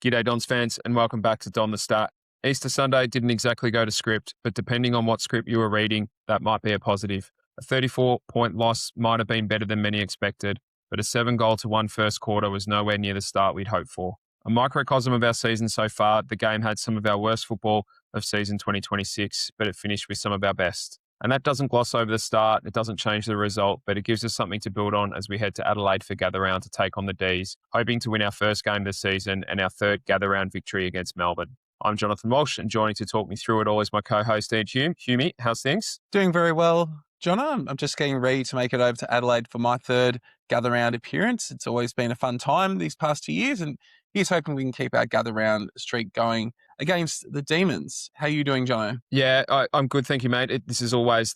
G'day Dons fans and welcome back to Don the Stat. Easter Sunday didn't exactly go to script, but depending on what script you were reading, that might be a positive. A 34-point loss might have been better than many expected, but a 7-goal-to-1 first quarter was nowhere near the start we'd hoped for. A microcosm of our season so far, the game had some of our worst football of season 2026, but it finished with some of our best. And that doesn't gloss over the start, it doesn't change the result, but it gives us something to build on as we head to Adelaide for Gather Round to take on the D's, hoping to win our first game this season and our third Gather Round victory against Melbourne. I'm Jonathan Walsh, and joining to talk me through it all is my co-host Ed Hume. Humey, how's things? Doing very well, Jono. I'm just getting ready to make it over to Adelaide for my third Gather Round appearance. It's always been a fun time these past 2 years, and here's hoping we can keep our Gather Round streak going against the Demons. How are you doing, Jono? Yeah, I'm good, thank you, mate. This is always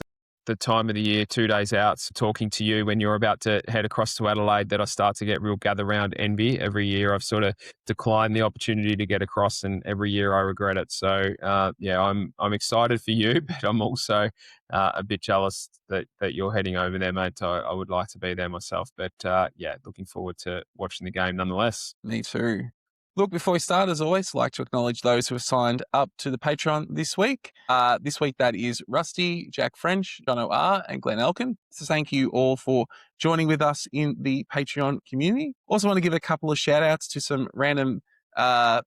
the time of the year, 2 days out, so talking to you when you're about to head across to Adelaide, that I start to get real Gather Round envy. Every year I've sort of declined the opportunity to get across, and every year I regret it. So I'm excited for you, but I'm also a bit jealous that you're heading over there, mate. I would like to be there myself, but looking forward to watching the game nonetheless. Me too. Look, before we start, as always, I'd like to acknowledge those who have signed up to the Patreon this week. This week, that is Rusty, Jack French, Jono R, and Glenn Elkin. So thank you all for joining with us in the Patreon community. Also want to give a couple of shout outs to some random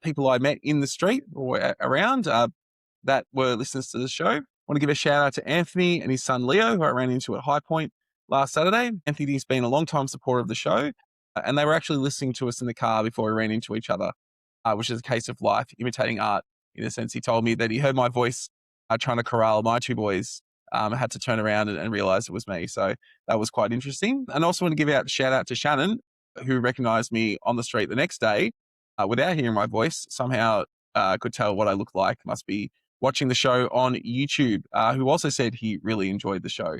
people I met in the street or around that were listeners to the show. I want to give a shout out to Anthony and his son Leo, who I ran into at High Point last Saturday. Anthony's been a long-time supporter of the show. And they were actually listening to us in the car before we ran into each other, which is a case of life imitating art. In a sense, he told me that he heard my voice trying to corral my two boys. I had to turn around and realize it was me. So that was quite interesting. And I also want to give a shout out to Shannon, who recognized me on the street the next day without hearing my voice. Somehow could tell what I looked like. Must be watching the show on YouTube, who also said he really enjoyed the show.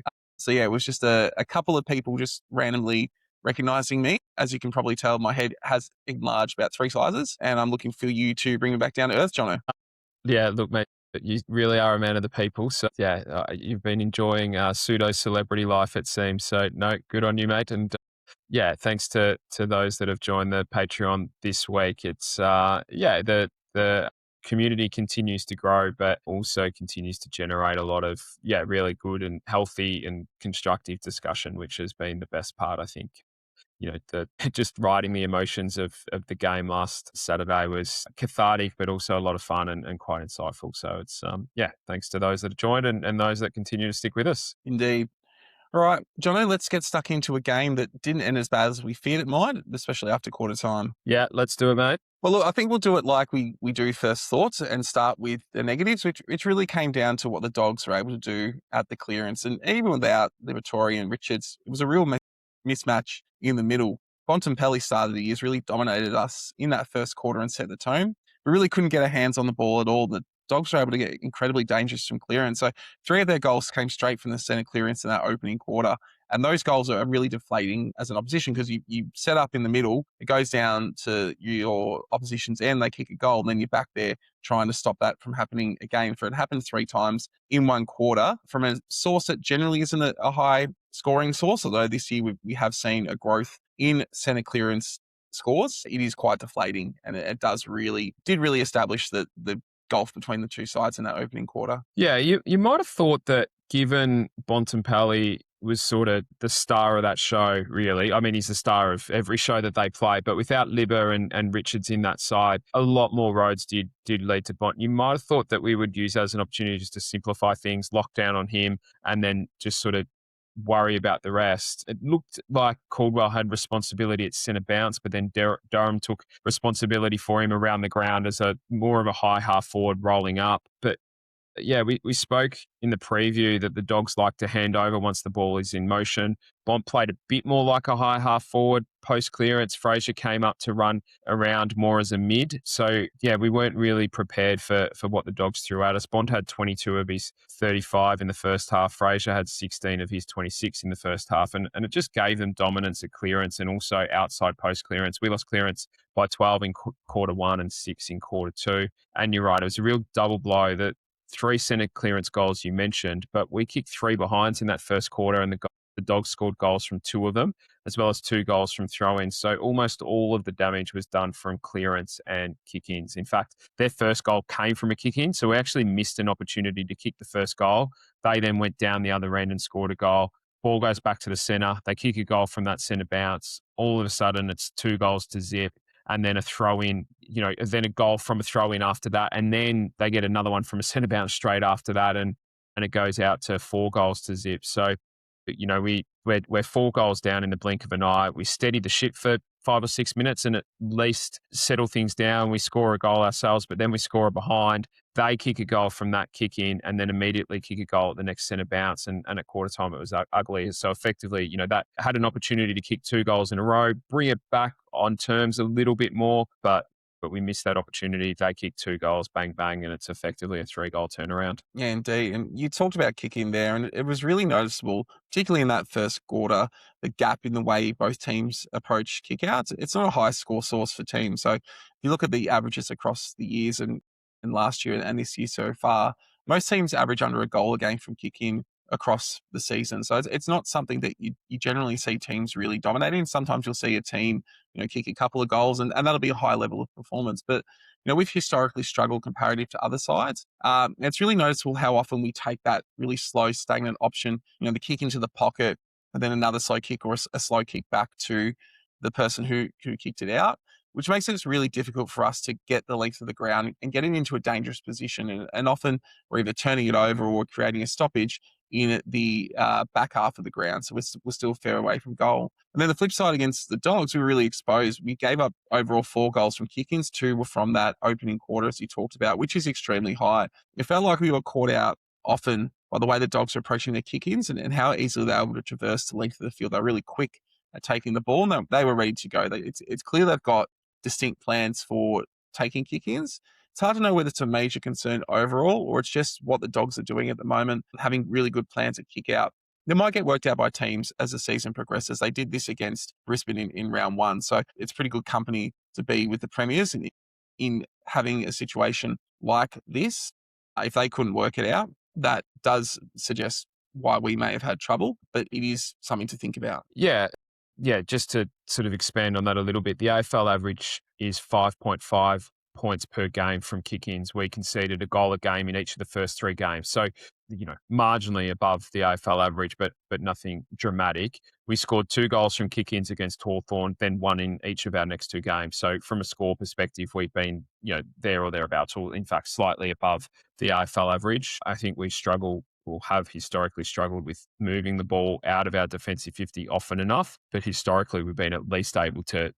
It was just a couple of people just randomly recognizing me. As you can probably tell, my head has enlarged about 3 sizes, and I'm looking for you to bring me back down to earth, Jono. Yeah, look, mate, you really are a man of the people. So, you've been enjoying pseudo-celebrity life, it seems. So, no, good on you, mate. And, thanks to those that have joined the Patreon this week. It's, the community continues to grow, but also continues to generate a lot of, really good and healthy and constructive discussion, which has been the best part, I think. Just riding the emotions of the game last Saturday was cathartic, but also a lot of fun and quite insightful. So it's, thanks to those that have joined and those that continue to stick with us. Indeed. All right, Jono, let's get stuck into a game that didn't end as bad as we feared it might, especially after quarter time. Yeah, let's do it, mate. Well, look, I think we'll do it like we do first thoughts and start with the negatives, which really came down to what the Dogs were able to do at the clearance. And even without Liberatore and Richards, it was a real mismatch in the middle. Bontempelli started the years, really dominated us in that first quarter and set the tone. We really couldn't get our hands on the ball at all. The Dogs were able to get incredibly dangerous from clearance. So 3 of their goals came straight from the centre clearance in that opening quarter. And those goals are really deflating as an opposition because you set up in the middle, it goes down to your opposition's end, they kick a goal, and then you're back there trying to stop that from happening again. For it happened 3 times in one quarter from a source that generally isn't a high scoring source, although this year we have seen a growth in centre clearance scores. It is quite deflating, and it did really establish the gulf between the two sides in that opening quarter. Yeah, you might have thought that given Bontempelli was sort of the star of that show, really. I mean, he's the star of every show that they play, but without Libba and Richards in that side, a lot more roads did lead to Bont. You might have thought that we would use that as an opportunity just to simplify things, lock down on him, and then just sort of worry about the rest. It looked like Caldwell had responsibility at centre bounce, but then Durham took responsibility for him around the ground as more of a high half forward rolling up. But we spoke in the preview that the Dogs like to hand over once the ball is in motion. Bont played a bit more like a high half forward post clearance. Fraser came up to run around more as a mid. So, we weren't really prepared for what the Dogs threw at us. Bont had 22 of his 35 in the first half. Fraser had 16 of his 26 in the first half. And it just gave them dominance at clearance and also outside post clearance. We lost clearance by 12 in quarter 1 and 6 in quarter 2. And you're right, it was a real double blow that 3 centre clearance goals you mentioned, but we kicked 3 behinds in that first quarter, and the The Dogs scored goals from 2 of them, as well as 2 goals from throw-ins. So almost all of the damage was done from clearance and kick-ins. In fact, their first goal came from a kick-in, so we actually missed an opportunity to kick the first goal. They then went down the other end and scored a goal. Ball goes back to the centre. They kick a goal from that centre bounce. All of a sudden, it's 2 goals to zip, and then a throw in, then a goal from a throw in after that. And then they get another one from a centre bounce straight after that. And it goes out to 4 goals to zip. So, we're 4 goals down in the blink of an eye. We steady the ship for 5 or 6 minutes and at least settle things down. We score a goal ourselves, but then we score a behind. They kick a goal from that kick in and then immediately kick a goal at the next centre bounce. And at quarter time, it was ugly. So effectively, that had an opportunity to kick 2 goals in a row, bring it back on terms a little bit more, but we missed that opportunity. They kicked 2 goals, bang, bang, and it's effectively a 3-goal turnaround. Yeah, indeed. And you talked about kicking there, and it was really noticeable, particularly in that first quarter, the gap in the way both teams approach kickouts. It's not a high score source for teams. So if you look at the averages across the years and last year and this year so far, most teams average under a goal a game from kick-in across the season. So it's not something that you generally see teams really dominating. Sometimes you'll see a team, kick a couple of goals and that'll be a high level of performance. But we've historically struggled comparative to other sides. It's really noticeable how often we take that really slow, stagnant option, the kick into the pocket, and then another slow kick or a slow kick back to the person who kicked it out, which makes it really difficult for us to get the length of the ground and getting into a dangerous position. And often we're either turning it over or creating a stoppage in the back half of the ground. So we're still fair away from goal. And then the flip side against the Dogs, we were really exposed. We gave up overall 4 goals from kick-ins. 2 were from that opening quarter, as you talked about, which is extremely high. It felt like we were caught out often by the way the Dogs are approaching their kick-ins and how easily they were able to traverse the length of the field. They're really quick at taking the ball, and they were ready to go. It's clear they've got distinct plans for taking kick-ins. It's hard to know whether it's a major concern overall or it's just what the Dogs are doing at the moment, having really good plans at kick out. They might get worked out by teams as the season progresses. They did this against Brisbane in round 1. So it's pretty good company to be with the Premiers in having a situation like this. If they couldn't work it out, that does suggest why we may have had trouble, but it is something to think about. Yeah, just to sort of expand on that a little bit, the AFL average is 5.5 points per game from kick-ins. We conceded a goal a game in each of the first 3 games. So, marginally above the AFL average, but nothing dramatic. We scored 2 goals from kick-ins against Hawthorn, then 1 in each of our next 2 games. So from a score perspective, we've been, there or thereabouts, or in fact, slightly above the AFL average. I think we have historically struggled with moving the ball out of our defensive 50 often enough, but historically we've been at least able to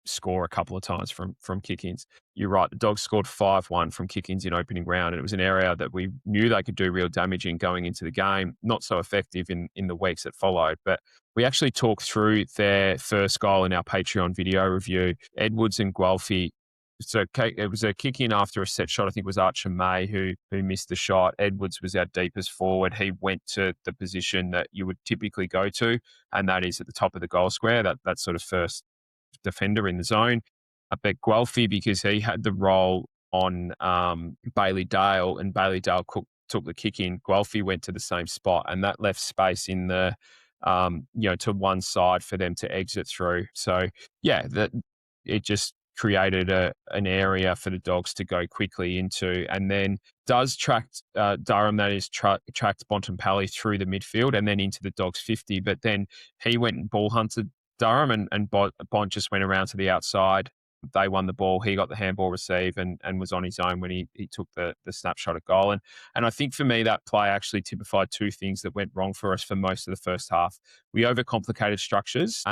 score a couple of times from kick-ins. You're right, the Dogs scored 5-1 from kick-ins in opening round, and it was an area that we knew they could do real damage in going into the game. Not so effective in the weeks that followed, but we actually talked through their first goal in our Patreon video review. Edwards and Guelphy. So it was a kick in after a set shot. I think it was Archer May who missed the shot. Edwards was our deepest forward. He went to the position that you would typically go to, and that is at the top of the goal square, that sort of first defender in the zone. But Guelphy, because he had the role on Bailey Dale, and Bailey Dale took the kick in, Guelphy went to the same spot, and that left space in the to one side for them to exit through. So it just created an area for the Dogs to go quickly into, and then does tracked Durham, that is tracked Bontempelli through the midfield and then into the Dogs 50, but then he went and ball hunted Durham and Bont just went around to the outside. They won the ball. He got the handball receive and was on his own when he took the snapshot at goal. And I think for me, that play actually typified 2 things that went wrong for us for most of the first half. We overcomplicated structures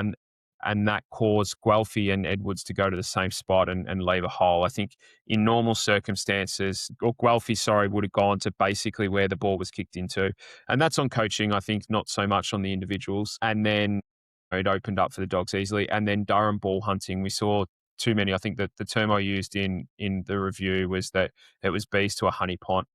and that caused Guelphy and Edwards to go to the same spot and leave a hole. I think in normal circumstances, or Guelphy, would have gone to basically where the ball was kicked into. And that's on coaching, I think, not so much on the individuals. And then it opened up for the Dogs easily. And then Durham ball hunting, we saw too many. I think that the term I used in the review was that it was bees to a honey pot.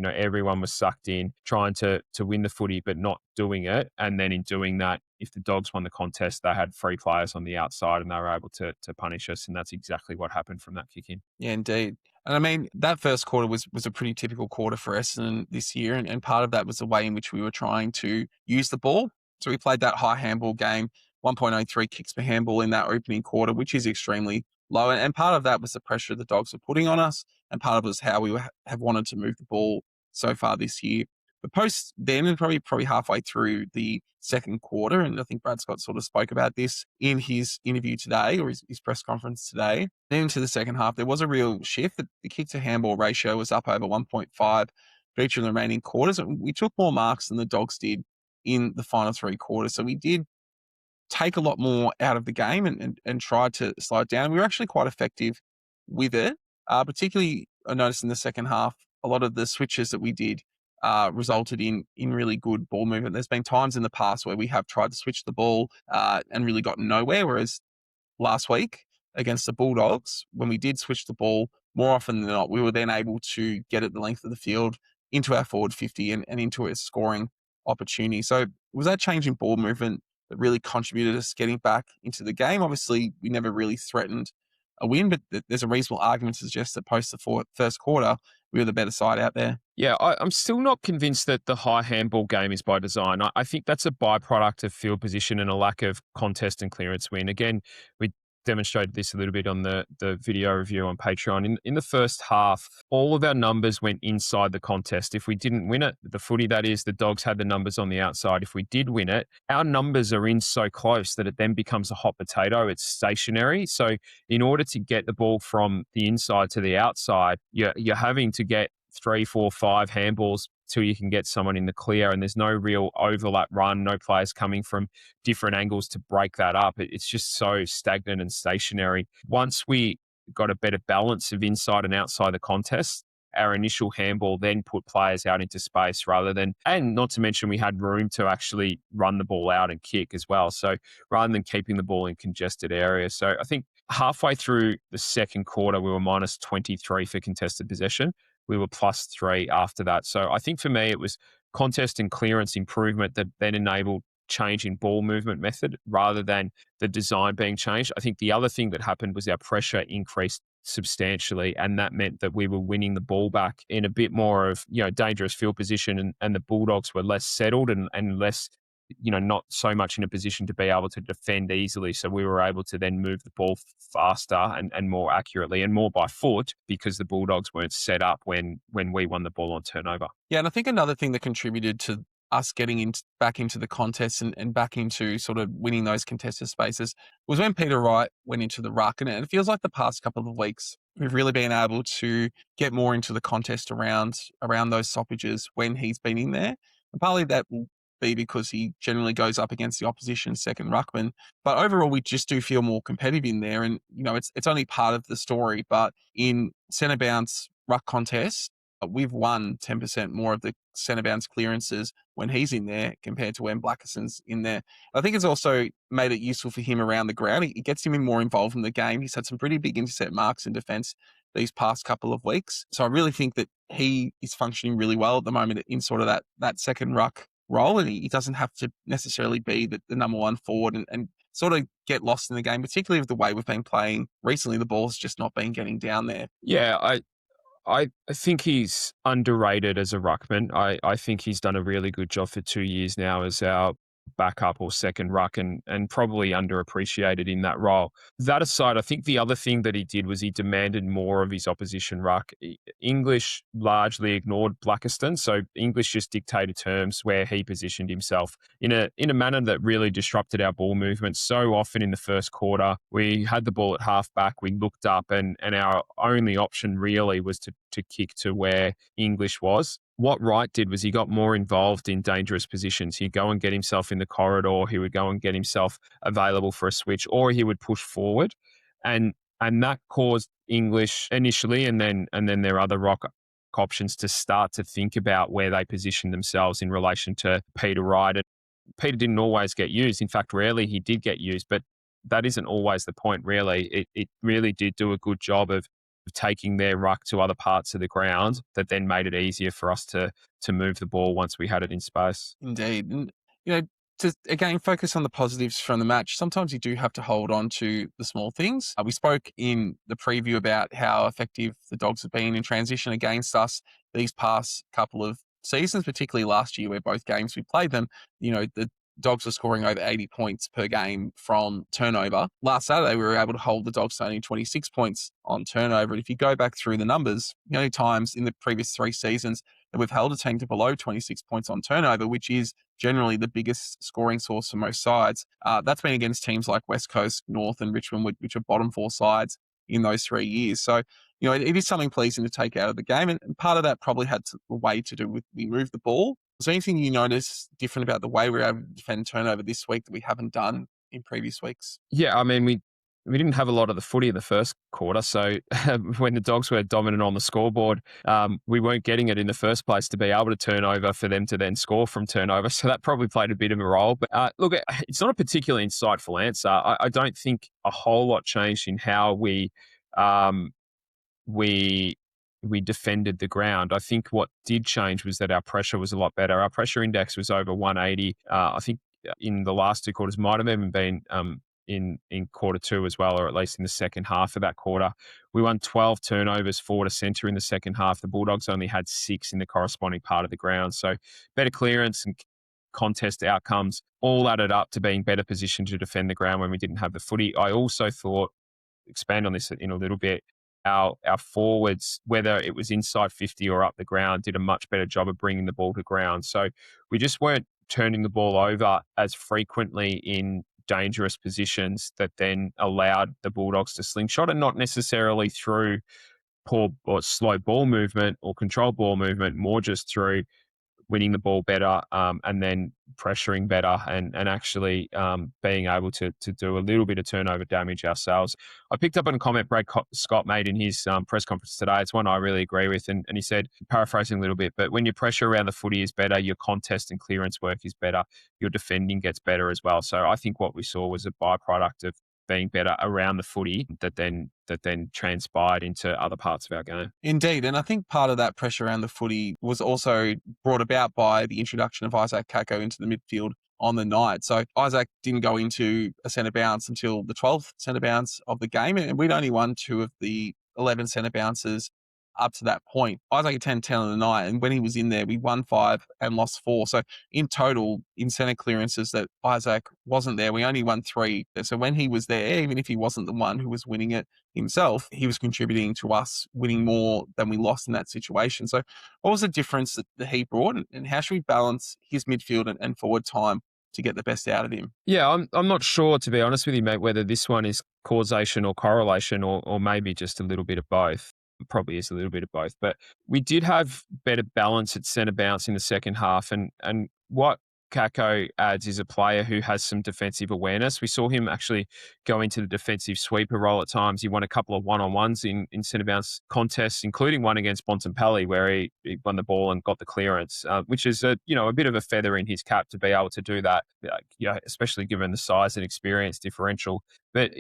Everyone was sucked in trying to win the footy, but not doing it. And then in doing that, if the Dogs won the contest, they had 3 players on the outside and they were able to punish us. And that's exactly what happened from that kick in. Yeah, indeed. And I mean, that first quarter was a pretty typical quarter for Essendon this year. And part of that was the way in which we were trying to use the ball. So we played that high handball game, 1.03 kicks per handball in that opening quarter, which is extremely low. And part of that was the pressure the Dogs were putting on us, and part of it was how we have wanted to move the ball so far this year. But post then, and probably halfway through the second quarter, and I think Brad Scott sort of spoke about this in his interview today, or his press conference today. Then into the second half, there was a real shift. The kick to handball ratio was up over 1.5 for each of the remaining quarters. And we took more marks than the Dogs did in the final three quarters. So we did take a lot more out of the game and tried to slow it down. We were actually quite effective with it, particularly I noticed in the second half, a lot of the switches that we did resulted in really good ball movement. There's been times in the past where we have tried to switch the ball and really gotten nowhere, whereas last week against the Bulldogs, when we did switch the ball, more often than not, we were then able to get it the length of the field into our forward 50 and into a scoring opportunity. So it was that change in ball movement that really contributed us getting back into the game. Obviously, we never really threatened a win, but there's a reasonable argument to suggest that post the first quarter, we were the better side out there. Yeah, I'm still not convinced that the high handball game is by design. I think that's a byproduct of field position and a lack of contest and clearance win. Again, we demonstrated this a little bit on the video review on Patreon. In the first half, all of our numbers went inside the contest. If we didn't win it, the footy that is, the Dogs had the numbers on the outside. If we did win it, our numbers are in so close that it then becomes a hot potato. It's stationary. So in order to get the ball from the inside to the outside, you're having to get 3, 4, 5 handballs till you can get someone in the clear, and there's no real overlap run, no players coming from different angles to break that up. It's just so stagnant and stationary. Once we got a better balance of inside and outside the contest, our initial handball then put players out into space rather than, and not to mention we had room to actually run the ball out and kick as well. So rather than keeping the ball in congested areas. So I think halfway through the second quarter, we were minus 23 for contested possession. We were plus 3 after that. So I think for me, it was contest and clearance improvement that then enabled change in ball movement method rather than the design being changed. I think the other thing that happened was our pressure increased substantially, and that meant that we were winning the ball back in a bit more of, dangerous field position, and the Bulldogs were less settled and less, not so much in a position to be able to defend easily. So we were able to then move the ball faster and more accurately and more by foot because the Bulldogs weren't set up when we won the ball on turnover. Yeah, and I think another thing that contributed to us getting back into the contest and back into sort of winning those contested spaces was when Peter Wright went into the ruck. And it feels like the past couple of weeks, we've really been able to get more into the contest around those stoppages when he's been in there. And partly that will be because he generally goes up against the opposition second ruckman. But overall, we just do feel more competitive in there. And, it's only part of the story. But in centre bounce ruck contests, we've won 10% more of the centre bounce clearances when he's in there compared to when Blackerson's in there. I think it's also made it useful for him around the ground. It gets him more involved in the game. He's had some pretty big intercept marks in defence these past couple of weeks. So I really think that he is functioning really well at the moment in sort of that second ruck role, and he doesn't have to necessarily be the number one forward and sort of get lost in the game, particularly with the way we've been playing recently. The ball's just not been getting down there. Yeah, I think he's underrated as a ruckman. I think he's done a really good job for 2 years now as our backup or second ruck and probably underappreciated in that role. That aside, I think the other thing that he did was he demanded more of his opposition ruck. English largely ignored Blackiston, so English just dictated terms where he positioned himself in a manner that really disrupted our ball movement. So often in the first quarter, we had the ball at half back, we looked up and our only option really was to kick to where English was. What Wright did was he got more involved in dangerous positions. He'd go and get himself in the corridor. He would go and get himself available for a switch, or he would push forward. And that caused English initially and then their other rock options to start to think about where they positioned themselves in relation to Peter Wright. And Peter didn't always get used. In fact, rarely he did get used, but that isn't always the point, really. It really did do a good job of taking their ruck to other parts of the ground that then made it easier for us to move the ball once we had it in space. Indeed. And, to, again, focus on the positives from the match. Sometimes you do have to hold on to the small things. We spoke in the preview about how effective the Dogs have been in transition against us these past couple of seasons, particularly last year where both games we played them, the Dogs were scoring over 80 points per game from turnover. Last Saturday, we were able to hold the Dogs to only 26 points on turnover. And if you go back through the numbers, the only times in the previous 3 seasons that we've held a team to below 26 points on turnover, which is generally the biggest scoring source for most sides, that's been against teams like West Coast, North and Richmond, which are bottom 4 sides in those 3 years. So, it is something pleasing to take out of the game. And part of that probably had a way to do with we moved the ball. Was there anything you noticed different about the way we were able to defend turnover this week that we haven't done in previous weeks? Yeah, I mean, we didn't have a lot of the footy in the first quarter, so when the Dogs were dominant on the scoreboard, we weren't getting it in the first place to be able to turn over for them to then score from turnover. So that probably played a bit of a role. But look, it's not a particularly insightful answer. I don't think a whole lot changed in how um, we defended the ground. I think what did change was that our pressure was a lot better. Our pressure index was over 180. I think in the last 2 quarters, might have even been in quarter 2 as well, or at least in the second half of that quarter. We won 12 turnovers forward to centre in the second half. The Bulldogs only had 6 in the corresponding part of the ground. So better clearance and contest outcomes all added up to being better positioned to defend the ground when we didn't have the footy. I also thought, expand on this in a little bit, our forwards, whether it was inside 50 or up the ground, did a much better job of bringing the ball to ground. So we just weren't turning the ball over as frequently in dangerous positions that then allowed the Bulldogs to slingshot, and not necessarily through poor or slow ball movement or controlled ball movement, more just through winning the ball better, and then pressuring better, and actually being able to do a little bit of turnover damage ourselves. I picked up on a comment Brad Scott made in his press conference today. It's one I really agree with, and he said, paraphrasing a little bit, but when your pressure around the footy is better, your contest and clearance work is better, your defending gets better as well. So I think what we saw was a byproduct of being better around the footy that then transpired into other parts of our game. Indeed. And I think part of that pressure around the footy was also brought about by the introduction of Isaac Kako into the midfield on the night. So Isaac didn't go into a centre bounce until the 12th centre bounce of the game, and we'd only won 2 of the 11 centre bounces up to that point. Isaac had 10 on the night, and when he was in there, we won 5 and lost 4. So in total, in centre clearances that Isaac wasn't there, we only won 3. So when he was there, even if he wasn't the one who was winning it himself, he was contributing to us winning more than we lost in that situation. So what was the difference that he brought, and how should we balance his midfield and forward time to get the best out of him? Yeah, I'm not sure, to be honest with you, mate, whether this one is causation or correlation, or maybe just a little bit of both. Probably is a little bit of both, but we did have better balance at centre bounce in the second half, and what Kako adds is a player who has some defensive awareness. We saw him actually go into the defensive sweeper role at times. He won a couple of one-on-ones in centre bounce contests, including one against Bontempelli, where he won the ball and got the clearance, which is a bit of a feather in his cap to be able to do that, especially given the size and experience differential. But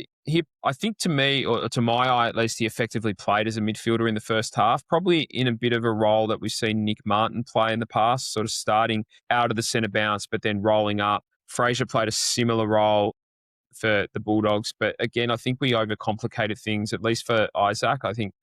I think, to me, or to my eye at least, he effectively played as a midfielder in the first half, probably in a bit of a role that we've seen Nick Martin play in the past, sort of starting out of the centre bounce, but then rolling up. Fraser played a similar role for the Bulldogs. But again, I think we overcomplicated things, at least for Isaac. I think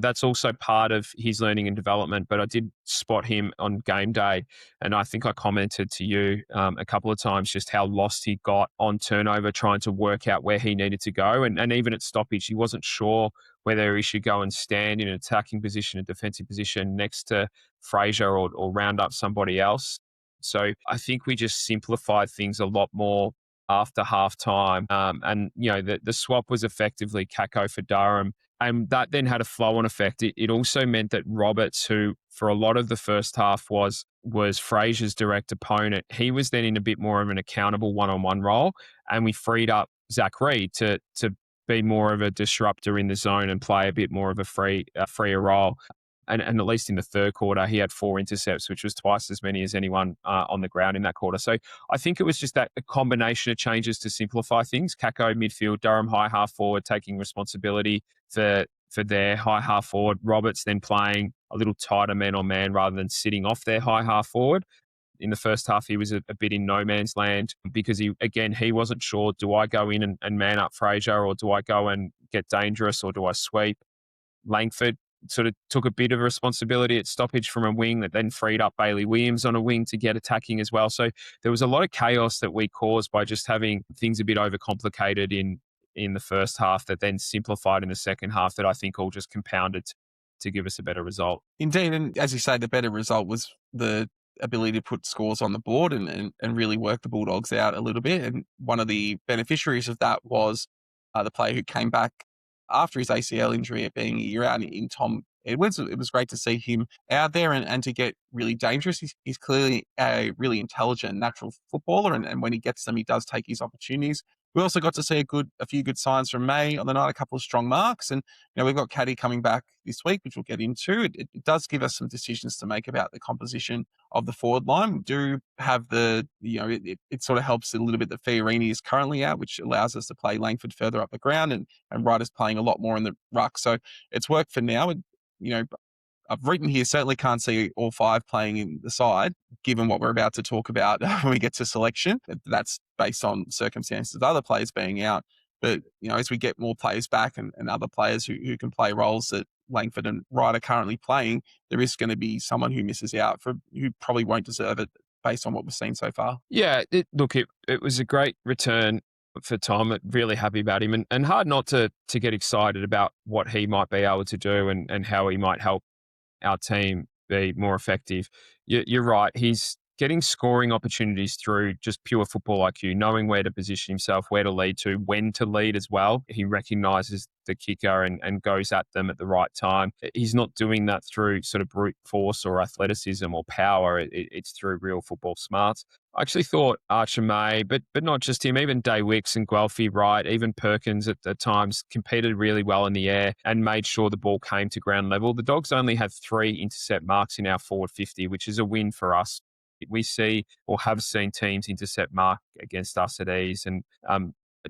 that's also part of his learning and development. But I did spot him on game day, and I think I commented to you a couple of times just how lost he got on turnover, trying to work out where he needed to go. And even at stoppage, he wasn't sure whether he should go and stand in an attacking position, a defensive position next to Fraser, or round up somebody else. So I think we just simplified things a lot more after halftime. And the swap was effectively Kako for Durham. And that then had a flow-on effect. It also meant that Roberts, who for a lot of the first half was Fraser's direct opponent, he was then in a bit more of an accountable one-on-one role, and we freed up Zach Reid to be more of a disruptor in the zone and play a bit more of a freer role. And at least in the third quarter, he had 4 intercepts, which was twice as many as anyone on the ground in that quarter. So I think it was just that a combination of changes to simplify things. Kako midfield, Durham high half forward, taking responsibility for their high half forward. Roberts then playing a little tighter man-on-man rather than sitting off their high half forward. In the first half, he was a bit in no man's land because he wasn't sure, do I go in and man up Fraser, or do I go and get dangerous, or do I sweep? Langford sort of took a bit of responsibility at stoppage from a wing that then freed up Bailey Williams on a wing to get attacking as well. So there was a lot of chaos that we caused by just having things a bit overcomplicated in the first half that then simplified in the second half that I think all just compounded to give us a better result. Indeed, and as you say, the better result was the ability to put scores on the board and really work the Bulldogs out a little bit. And one of the beneficiaries of that was the player who came back after his ACL injury at being a year out in Tom Edwards. It was great to see him out there and to get really dangerous. He's clearly a really intelligent, natural footballer, and when he gets them, he does take his opportunities. We also got to see a few good signs from May on the night, a couple of strong marks. And, we've got Caddy coming back this week, which we'll get into. It does give us some decisions to make about the composition of the forward line. We do have it sort of helps a little bit that Fiorini is currently out, which allows us to play Langford further up the ground and Ryder's playing a lot more in the ruck. So it's worked for now. I've written here, certainly can't see all five playing in the side, given what we're about to talk about when we get to selection. That's based on circumstances of other players being out. But, as we get more players back and other players who can play roles that Langford and Wright are currently playing, there is going to be someone who misses out who probably won't deserve it based on what we've seen so far. Yeah, it was a great return for Tom. Really happy about him and hard not to get excited about what he might be able to do and how he might help our team be more effective. You're right. He's getting scoring opportunities through just pure football IQ, knowing where to position himself, where to lead to, when to lead as well. He recognises the kicker and goes at them at the right time. He's not doing that through sort of brute force or athleticism or power. It's through real football smarts. I actually thought Archer May, but not just him, even Day Wicks and Guelphy Wright, even Perkins at times competed really well in the air and made sure the ball came to ground level. The Dogs only had 3 intercept marks in our forward 50, which is a win for us. We see or have seen teams intercept mark against us at ease. And I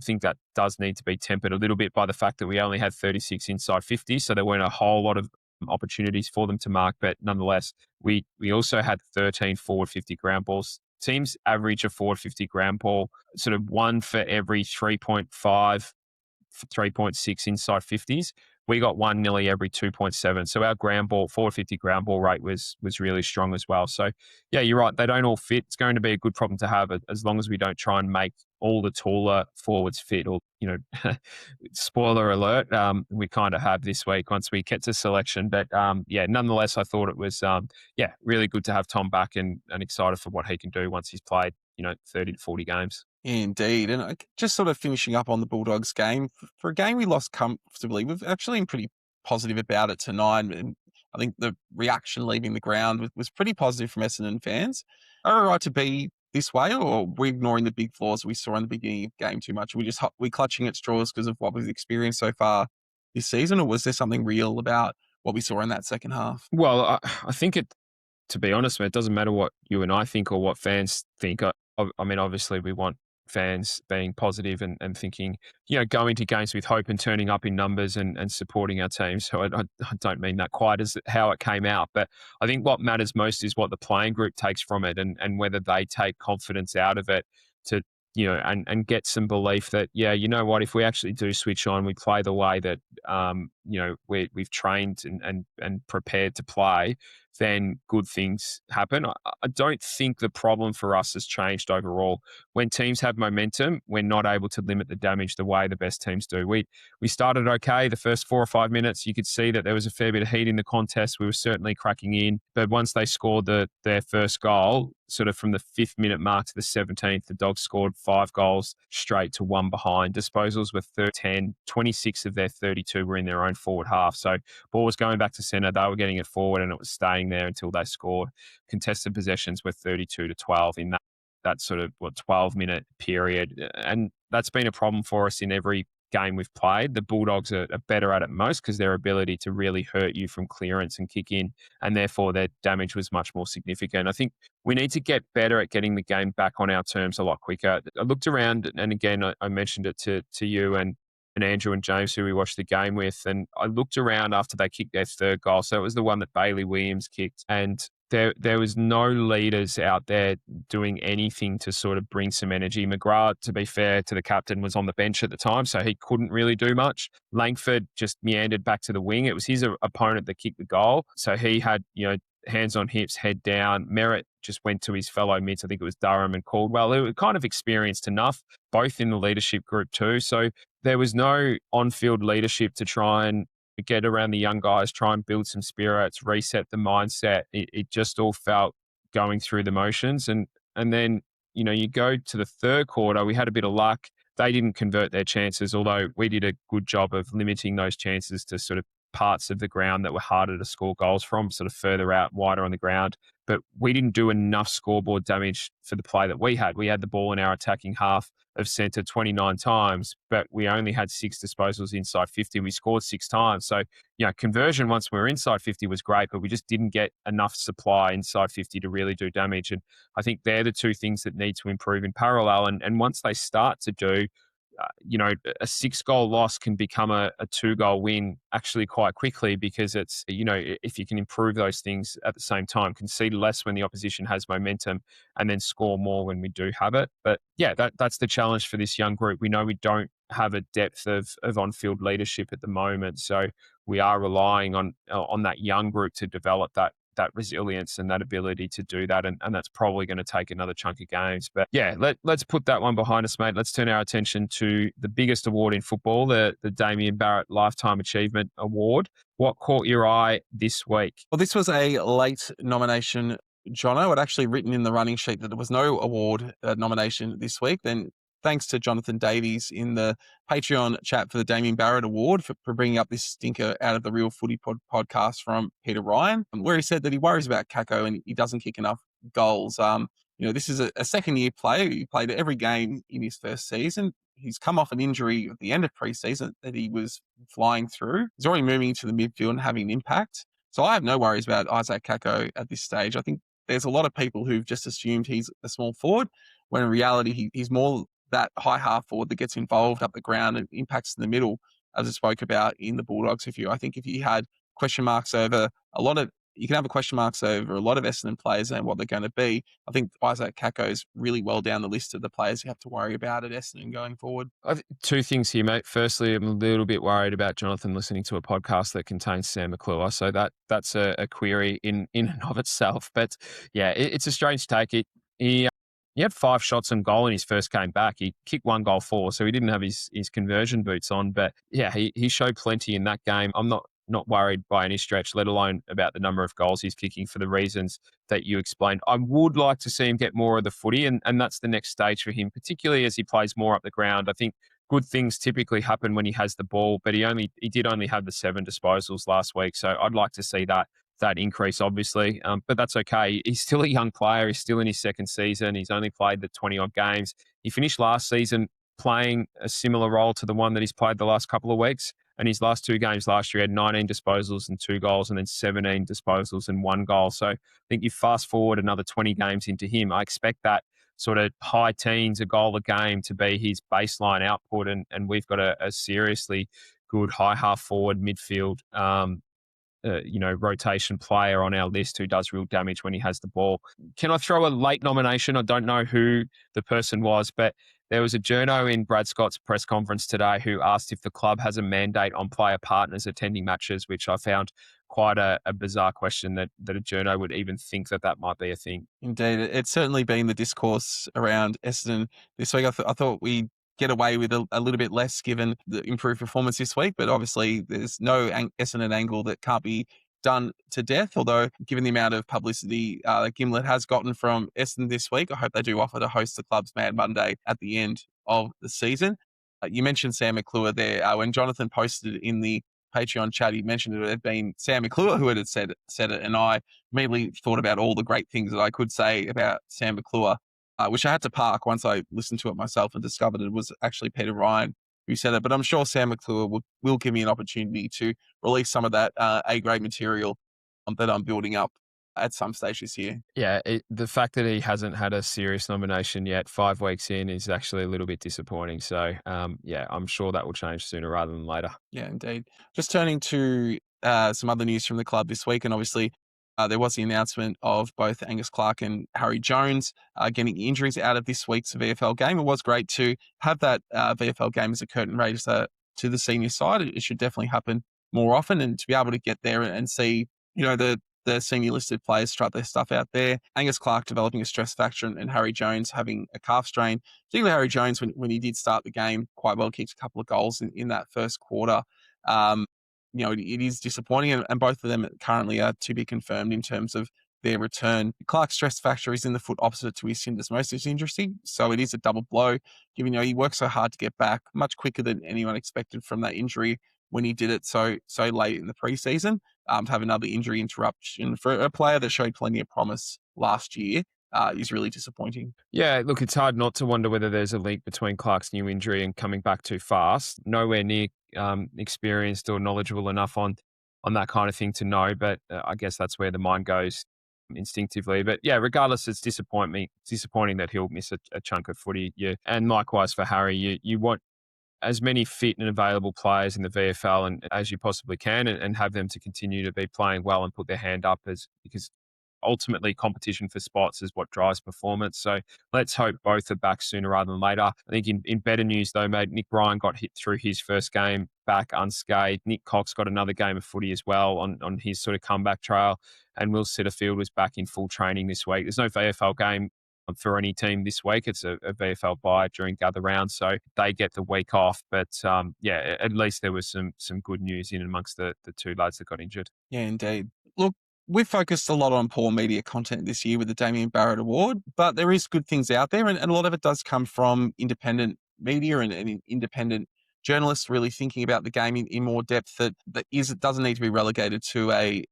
think that does need to be tempered a little bit by the fact that we only had 36 inside 50. So there weren't a whole lot of opportunities for them to mark. But nonetheless, we also had 13 forward 50 ground balls. Teams average a forward 50 ground ball, sort of one for every 3.5, 3.6 inside 50s. We got one nearly every 2.7. So our forward 50 ground ball rate was really strong as well. So yeah, you're right. They don't all fit. It's going to be a good problem to have as long as we don't try and make all the taller forwards fit or, spoiler alert, we kind of have this week once we get to selection. But nonetheless, I thought it was, really good to have Tom back and excited for what he can do once he's played, 30 to 40 games. Indeed. And just sort of finishing up on the Bulldogs game, for a game we lost comfortably, we've actually been pretty positive about it tonight. And I think the reaction leaving the ground was pretty positive from Essendon fans. Are we right to be this way, or we're ignoring the big flaws we saw in the beginning of the game too much? We're clutching at straws because of what we've experienced so far this season, or was there something real about what we saw in that second half? Well, I think to be honest, it doesn't matter what you and I think or what fans think. I mean, obviously we want fans being positive and thinking, going to games with hope and turning up in numbers and supporting our team. So I don't mean that quite as how it came out. But I think what matters most is what the playing group takes from it and whether they take confidence out of it to, and get some belief that, you know what, if we actually do switch on, we play the way that, we've trained and prepared to play, then good things happen. I don't think the problem for us has changed overall. When teams have momentum, we're not able to limit the damage the way the best teams do. We started okay the first 4 or 5 minutes. You could see that there was a fair bit of heat in the contest. We were certainly cracking in. But once they scored their first goal, sort of from the 5th minute mark to the 17th, the Dogs scored 5 goals straight to 1 behind. Disposals were 10, 26 of their 32 were in their own forward half. So ball was going back to centre. They were getting it forward and it was staying there until they scored. Contested possessions were 32 to 12 in that sort of 12-minute period. And that's been a problem for us in every game we've played. The Bulldogs are better at it most because their ability to really hurt you from clearance and kick in, and therefore their damage was much more significant. I think we need to get better at getting the game back on our terms a lot quicker. I looked around, and again, I mentioned it to you and Andrew and James, who we watched the game with, and I looked around after they kicked their third goal. So it was the one that Bailey Williams kicked, and there was no leaders out there doing anything to sort of bring some energy. McGrath, to be fair to the captain, was on the bench at the time, so he couldn't really do much. Langford just meandered back to the wing. It was his opponent that kicked the goal, so he had, hands on hips, head down. Merritt just went to his fellow mids. I think it was Durham and Caldwell, who were kind of experienced enough, both in the leadership group too. So there was no on-field leadership to try and get around the young guys, try and build some spirits, reset the mindset. It just all felt going through the motions. And then, you go to the third quarter, we had a bit of luck. They didn't convert their chances, although we did a good job of limiting those chances to sort of parts of the ground that were harder to score goals from, sort of further out, wider on the ground. But we didn't do enough scoreboard damage for the play that we had. We had the ball in our attacking half of centre 29 times, but we only had 6 disposals inside 50. We scored 6 times. So, conversion once we were inside 50 was great, but we just didn't get enough supply inside 50 to really do damage. And I think they're the two things that need to improve in parallel. And once they start to do, a 6-goal loss can become a 2-goal win actually quite quickly, because it's, if you can improve those things at the same time, concede less when the opposition has momentum and then score more when we do have it. But yeah, that's the challenge for this young group. We know we don't have a depth of on-field leadership at the moment. So we are relying on that young group to develop that resilience and that ability to do that. And that's probably going to take another chunk of games. But yeah, let's put that one behind us, mate. Let's turn our attention to the biggest award in football, the Damien Barrett Lifetime Achievement Award. What caught your eye this week? Well, this was a late nomination, Jono. I'd actually written in the running sheet that there was no award nomination this week. Then thanks to Jonathan Davies in the Patreon chat for the Damien Barrett Award for bringing up this stinker out of the Real Footy podcast from Peter Ryan, where he said that he worries about Kako and he doesn't kick enough goals. This is a second-year player. He played every game in his first season. He's come off an injury at the end of pre-season that he was flying through. He's already moving into the midfield and having an impact. So I have no worries about Isaac Kako at this stage. I think there's a lot of people who've just assumed he's a small forward, when in reality he's more that high half forward that gets involved up the ground and impacts in the middle, as I spoke about in the Bulldogs. I think if you had question marks over you can have question marks over a lot of Essendon players and what they're going to be. I think Isaac Kako is really well down the list of the players you have to worry about at Essendon going forward. Two things here, mate. Firstly, I'm a little bit worried about Jonathan listening to a podcast that contains Sam McClure. So that's a query in and of itself. But yeah, it's a strange take. He had 5 shots on goal in his first game back. He kicked 1 goal for, so he didn't have his conversion boots on. But yeah, he showed plenty in that game. I'm not worried by any stretch, let alone about the number of goals he's kicking for the reasons that you explained. I would like to see him get more of the footy, and that's the next stage for him, particularly as he plays more up the ground. I think good things typically happen when he has the ball, but he did only have the 7 disposals last week, so I'd like to see that increase, obviously. But that's okay. He's still a young player. He's still in his second season. He's only played the 20-odd games. He finished last season playing a similar role to the one that he's played the last couple of weeks. And his last 2 games last year had 19 disposals and 2 goals, and then 17 disposals and 1 goal. So I think you fast forward another 20 games into him, I expect that sort of high teens, a goal a game to be his baseline output. And we've got a seriously good high half forward midfield rotation player on our list who does real damage when he has the ball. Can I throw a late nomination? I don't know who the person was, but there was a journo in Brad Scott's press conference today who asked if the club has a mandate on player partners attending matches, which I found quite a bizarre question that a journo would even think that might be a thing. Indeed. It's certainly been the discourse around Essendon this week. I thought we'd get away with a little bit less given the improved performance this week, but obviously there's no Essendon angle that can't be done to death, although given the amount of publicity Gimlet has gotten from Essendon this week, I hope they do offer to host the club's Mad Monday at the end of the season. You mentioned Sam McClure there. When Jonathan posted it in the Patreon chat, he mentioned it had been Sam McClure who had said it, and I immediately thought about all the great things that I could say about Sam McClure, which I had to park once I listened to it myself and discovered it was actually Peter Ryan who said it. But I'm sure Sam McClure will give me an opportunity to release some of that A-grade material that I'm building up at some stage this year. Yeah, the fact that he hasn't had a serious nomination yet, 5 weeks in, is actually a little bit disappointing. So, I'm sure that will change sooner rather than later. Yeah, indeed. Just turning to some other news from the club this week, and obviously There was the announcement of both Angus Clark and Harry Jones getting injuries out of this week's VFL game. It was great to have that VFL game as a curtain raiser to the senior side. It should definitely happen more often, and to be able to get there and see, the senior listed players strut their stuff out there. Angus Clark developing a stress fracture and Harry Jones having a calf strain. Particularly Harry Jones, when he did start the game quite well, kicked a couple of goals in that first quarter. It is disappointing, and both of them currently are to be confirmed in terms of their return. Clark's stress factor is in the foot opposite to his syndesmosis injury, so it is a double blow, given he worked so hard to get back much quicker than anyone expected from that injury when he did it so late in the preseason. To have another injury interruption for a player that showed plenty of promise last year is really disappointing. Yeah, look, it's hard not to wonder whether there's a link between Clark's new injury and coming back too fast. Nowhere near experienced or knowledgeable enough on that kind of thing to know, but I guess that's where the mind goes instinctively. But yeah, regardless, it's disappointing that he'll miss a chunk of footy. Yeah, and likewise for Harry, you want as many fit and available players in the VFL and as you possibly can, and have them to continue to be playing well and put their hand up, because ultimately competition for spots is what drives performance. So let's hope both are back sooner rather than later. I think in better news though, mate, Nick Bryan got hit through his first game back unscathed. Nick Cox got another game of footy as well on his sort of comeback trail. And Will Setterfield was back in full training this week. There's no VFL game for any team this week. It's a VFL bye during gather round, so they get the week off. But yeah, at least there was some good news in amongst the two lads that got injured. Yeah, indeed. Look, we've focused a lot on poor media content this year with the Damien Barrett Award, but there is good things out there, and a lot of it does come from independent media and independent journalists really thinking about the game in more depth it doesn't need to be relegated to a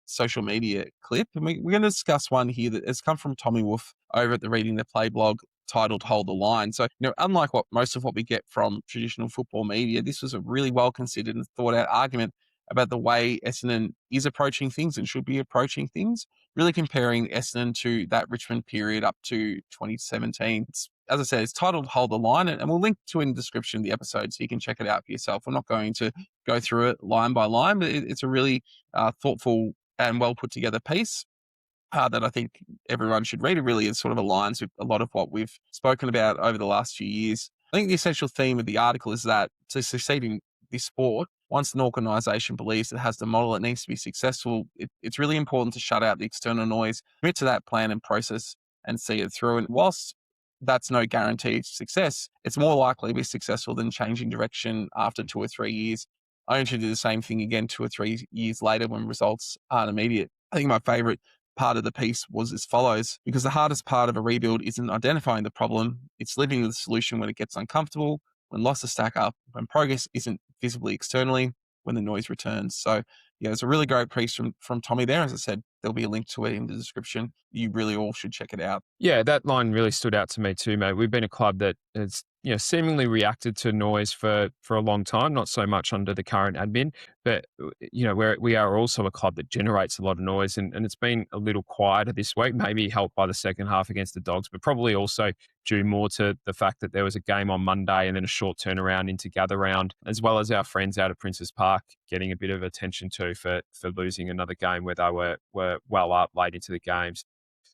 social media clip. And we're going to discuss one here that has come from Tommy Wolf over at the Reading the Play blog titled Hold the Line. So, unlike most of what we get from traditional football media, this was a really well considered and thought out argument about the way Essendon is approaching things and should be approaching things, really comparing Essendon to that Richmond period up to 2017. As I said, it's titled Hold the Line, and we'll link to it in the description of the episode so you can check it out for yourself. I'm not going to go through it line by line, but it's a really thoughtful and well put together piece that I think everyone should read. It really is sort of aligns with a lot of what we've spoken about over the last few years. I think the essential theme of the article is that to succeed in this sport, once an organisation believes it has the model it needs to be successful, it's really important to shut out the external noise, commit to that plan and process and see it through. And whilst that's no guarantee to success, it's more likely to be successful than changing direction after 2 or 3 years, only to do the same thing again 2 or 3 years later when results aren't immediate. I think my favourite part of the piece was as follows: because the hardest part of a rebuild isn't identifying the problem, it's living with the solution when it gets uncomfortable, when losses stack up, when progress isn't visibly externally, when the noise returns. So yeah, it's a really great piece from Tommy there. As I said, there'll be a link to it in the description. You really all should check it out. Yeah, that line really stood out to me too, mate. We've been a club that has seemingly reacted to noise for a long time, not so much under the current admin, but we are also a club that generates a lot of noise, and it's been a little quieter this week, maybe helped by the second half against the Dogs, but probably also due more to the fact that there was a game on Monday and then a short turnaround into gather round, as well as our friends out at Princes Park getting a bit of attention too for losing another game where they were well up late into the games.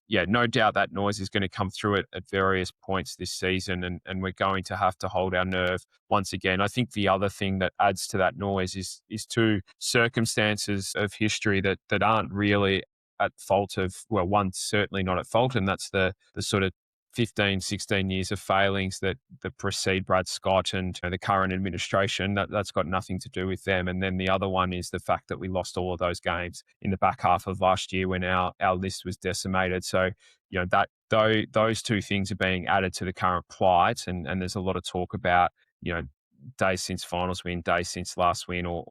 Yeah, no doubt that noise is going to come through it at various points this season, and we're going to have to hold our nerve once again. I think the other thing that adds to that noise is two circumstances of history that aren't really at fault of, well, one's certainly not at fault, and that's the sort of 15, 16 years of failings that precede Brad Scott and the current administration. That's got nothing to do with them. And then the other one is the fact that we lost all of those games in the back half of last year when our list was decimated. So, those two things are being added to the current plight. And there's a lot of talk about, days since finals win, days since last win, or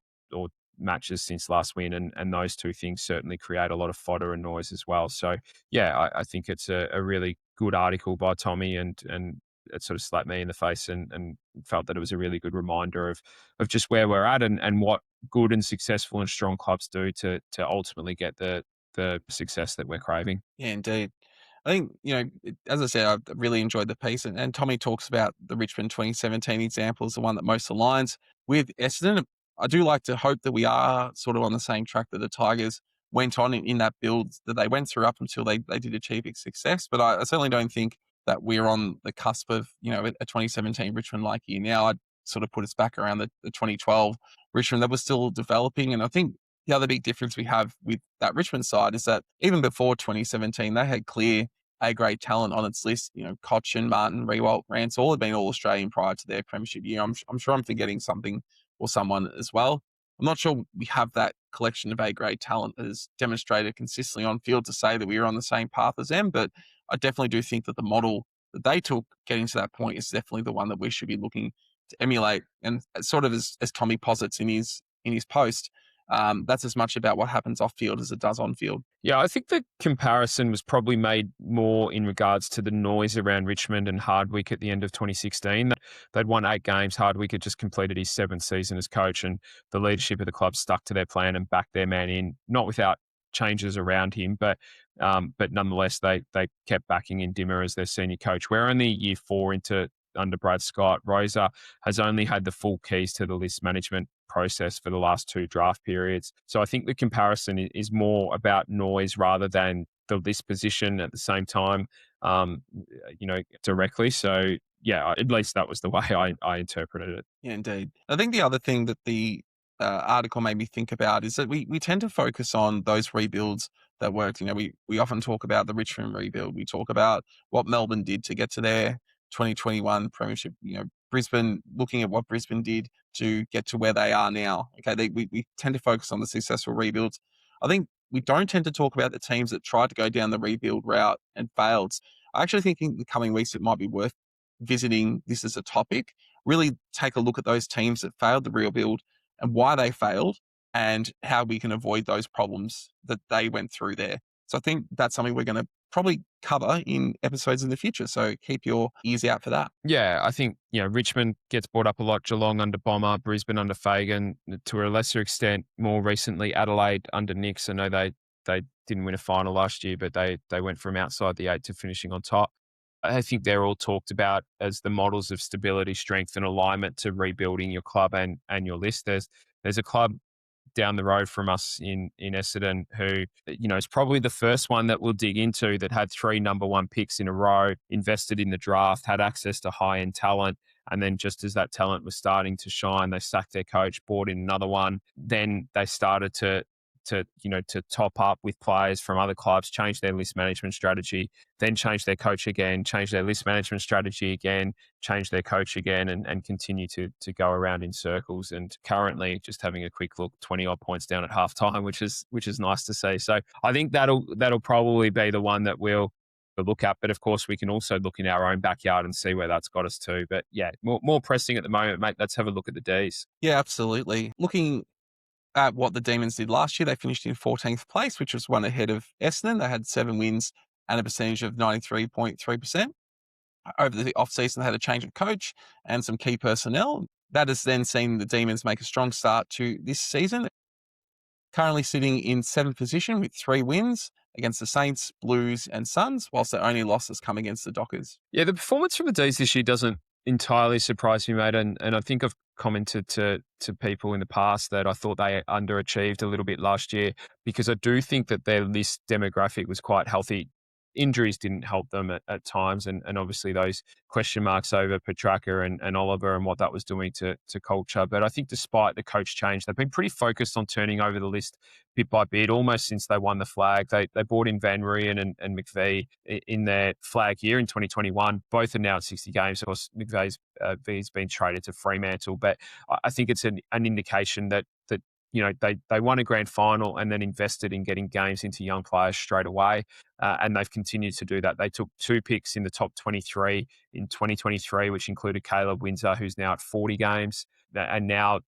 matches since last win, and those two things certainly create a lot of fodder and noise as well. So yeah, I think it's a really good article by Tommy, and it sort of slapped me in the face and felt that it was a really good reminder of just where we're at and what good and successful and strong clubs do to ultimately get the success that we're craving. Yeah, indeed. I think, as I said, I really enjoyed the piece. And Tommy talks about the Richmond 2017 example as the one that most aligns with Essendon. I do like to hope that we are sort of on the same track that the Tigers went on in that build that they went through up until they did achieve success. But I certainly don't think that we're on the cusp of, a 2017 Richmond-like year now. I'd sort of put us back around the 2012 Richmond that was still developing. And I think the other big difference we have with that Richmond side is that even before 2017, they had clear A-grade talent on its list. Cochin, Martin, Rewalt, Rance, all had been All-Australian prior to their premiership year. I'm sure I'm forgetting something or someone as well. I'm not sure we have that collection of A-grade talent that has demonstrated consistently on field to say that we are on the same path as them, but I definitely do think that the model that they took getting to that point is definitely the one that we should be looking to emulate. And sort of as Tommy posits in his post, that's as much about what happens off field as it does on field. Yeah, I think the comparison was probably made more in regards to the noise around Richmond and Hardwick at the end of 2016. They'd won 8 games. Hardwick had just completed his 7th season as coach, and the leadership of the club stuck to their plan and backed their man in, not without changes around him, but nonetheless, they kept backing in Dimmer as their senior coach. We're only year 4 under Brad Scott. Rosa has only had the full keys to the list management process for the last 2 draft periods. So I think the comparison is more about noise rather than the list position at the same time, directly. So yeah, at least that was the way I interpreted it. Yeah, indeed. I think the other thing that the article made me think about is that we tend to focus on those rebuilds that worked. We often talk about the Richmond rebuild. We talk about what Melbourne did to get to their 2021 premiership. Brisbane, looking at what Brisbane did to get to where they are now. Okay, we tend to focus on the successful rebuilds. I think we don't tend to talk about the teams that tried to go down the rebuild route and failed. I actually think in the coming weeks it might be worth visiting this as a topic. Really take a look at those teams that failed the rebuild and why they failed and how we can avoid those problems that they went through there. So I think that's something we're going to probably cover in episodes in the future. So keep your ears out for that. Yeah, I think, Richmond gets brought up a lot. Geelong under Bomber, Brisbane under Fagan, to a lesser extent, more recently, Adelaide under Nix. I know they didn't win a final last year, but they went from outside the 8 to finishing on top. I think they're all talked about as the models of stability, strength, and alignment to rebuilding your club and your list. There's a club down the road from us in Essendon who, is probably the first one that we'll dig into that had 3 number 1 picks in a row, invested in the draft, had access to high-end talent. And then just as that talent was starting to shine, they sacked their coach, brought in another one. Then they started to top up with players from other clubs, change their list management strategy, then change their coach again, change their list management strategy again, change their coach again, and continue to go around in circles. And currently, just having a quick look, 20 odd points down at halftime, which is nice to see. So I think that'll probably be the one that we'll look at. But of course, we can also look in our own backyard and see where that's got us to. But yeah, more pressing at the moment, mate. Let's have a look at the Ds. Yeah, absolutely. Looking at what the Demons did last year, they finished in 14th place, which was one ahead of Essendon. They had 7 wins and a percentage of 93.3%. Over the off-season, they had a change of coach and some key personnel. That has then seen the Demons make a strong start to this season. Currently sitting in 7th position with 3 wins against the Saints, Blues and Suns, whilst their only losses come against the Dockers. Yeah, the performance from the Ds this year doesn't entirely surprise me, mate. And I think I've commented to people in the past that I thought they underachieved a little bit last year because I do think that their list demographic was quite healthy. Injuries didn't help them at times, and obviously those question marks over Petraka and Oliver and what that was doing to culture. But I think despite the coach change, they've been pretty focused on turning over the list bit by bit, almost since they won the flag. They brought in Van Rooyen and McVie in their flag year in 2021. Both are now at 60 games. Of course, McVie's been traded to Fremantle, but I think it's an indication that they won a grand final and then invested in getting games into young players straight away. And they've continued to do that. They took 2 picks in the top 23 in 2023, which included Caleb Windsor, who's now at 40 games. And now,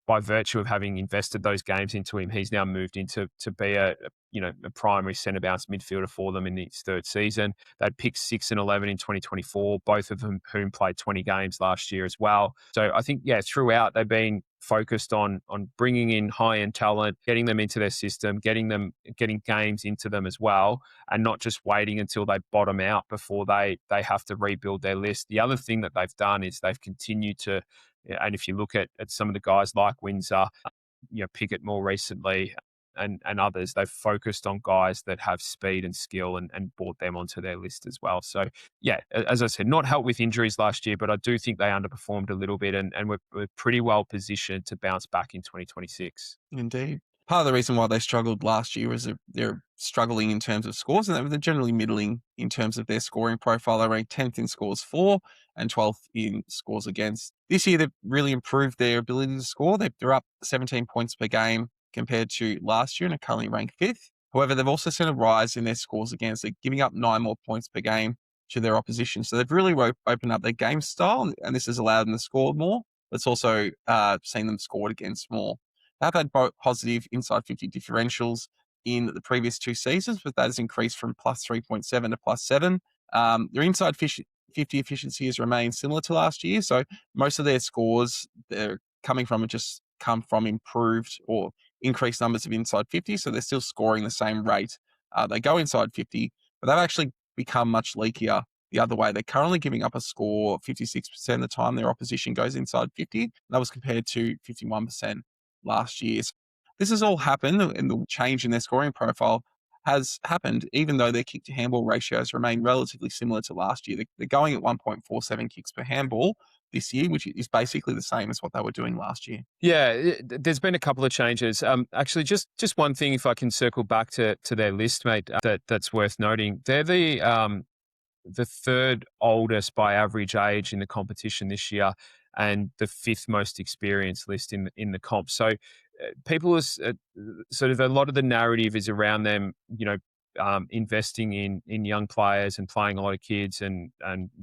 by virtue of having invested those games into him, he's now moved into to be a primary centre bounce midfielder for them in his 3rd season. They'd picked 6 and 11 in 2024, both of them whom played 20 games last year as well. So I think, throughout they've been focused on bringing in high-end talent, getting them into their system, getting games into them as well, and not just waiting until they bottom out before they have to rebuild their list. The other thing that they've done is they've continued to, and if you look at some of the guys like Windsor, Pickett more recently, and others. They've focused on guys that have speed and skill and brought them onto their list as well. So, yeah, as I said, not helped with injuries last year, but I do think they underperformed a little bit, and we're pretty well positioned to bounce back in 2026. Indeed. Part of the reason why they struggled last year was they're struggling in terms of scores, and they're generally middling in terms of their scoring profile. They ranked 10th in scores for and 12th in scores against. This year, they've really improved their ability to score. They're up 17 points per game compared to last year and are currently ranked 5th. However, they've also seen a rise in their scores against. They're giving up 9 more points per game to their opposition. So they've really opened up their game style, and this has allowed them to score more. It's also seen them scored against more. They've had both positive inside 50 differentials in the previous 2 seasons, but that has increased from plus 3.7 to plus 7. Their inside 50 efficiency has remained similar to last year. So most of their scores they're coming from just come from improved or increased numbers of inside 50. So they're still scoring the same rate. They go inside 50, but they've actually become much leakier the other way. They're currently giving up a score 56% of the time their opposition goes inside 50. That was compared to 51% last year. So this has all happened, and the change in their scoring profile has happened, even though their kick to handball ratios remain relatively similar to last year. They're going at 1.47 kicks per handball this year, which is basically the same as what they were doing last year. Yeah, there's been a couple of changes. Actually, just one thing, if I can circle back to their list, mate, that's worth noting. They're the third oldest by average age in the competition this year, and the 5th most experienced list in the comp. So people are sort of, a lot of the narrative is around them, investing in young players and playing a lot of kids and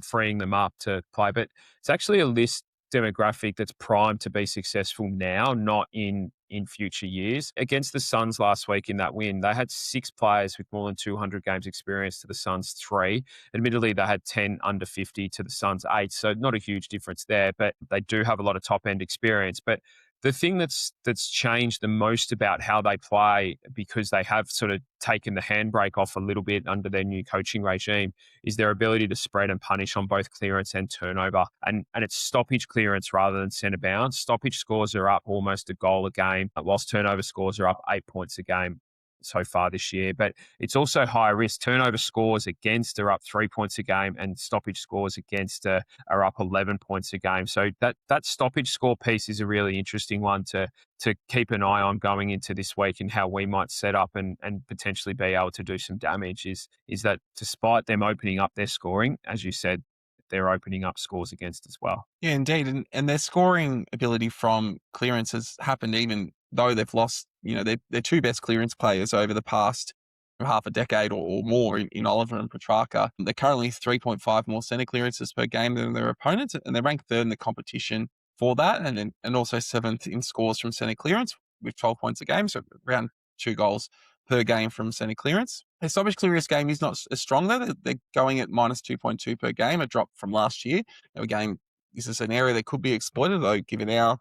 freeing them up to play. But it's actually a list demographic that's primed to be successful now, not in future years. Against the Suns last week in that win, they had 6 players with more than 200 games experience to the Suns 3. Admittedly, they had 10 under 50 to the Suns 8, so not a huge difference there, but they do have a lot of top-end experience. But the thing that's changed the most about how they play, because they have sort of taken the handbrake off a little bit under their new coaching regime, is their ability to spread and punish on both clearance and turnover. And it's stoppage clearance rather than centre bounce. Stoppage scores are up almost a goal a game, whilst turnover scores are up 8 points a game so far this year. But it's also high risk. Turnover scores against are up 3 points a game, and stoppage scores against are up 11 points a game. So that stoppage score piece is a really interesting one to keep an eye on going into this week, and how we might set up and potentially be able to do some damage is that despite them opening up their scoring, as you said, they're opening up scores against as well. Yeah, indeed. And their scoring ability from clearance has happened even though they've lost, their 2 best clearance players over the past half a decade or more in Oliver and Petrarca. They're currently 3.5 more centre clearances per game than their opponents, and they're ranked 3rd in the competition for that, and also 7th in scores from centre clearance with 12 points a game, so around 2 goals per game from centre clearance. Their stoppage clearance game is not as strong though. They're going at minus 2.2 per game, a drop from last year. Now, again, this is an area that could be exploited, though, given our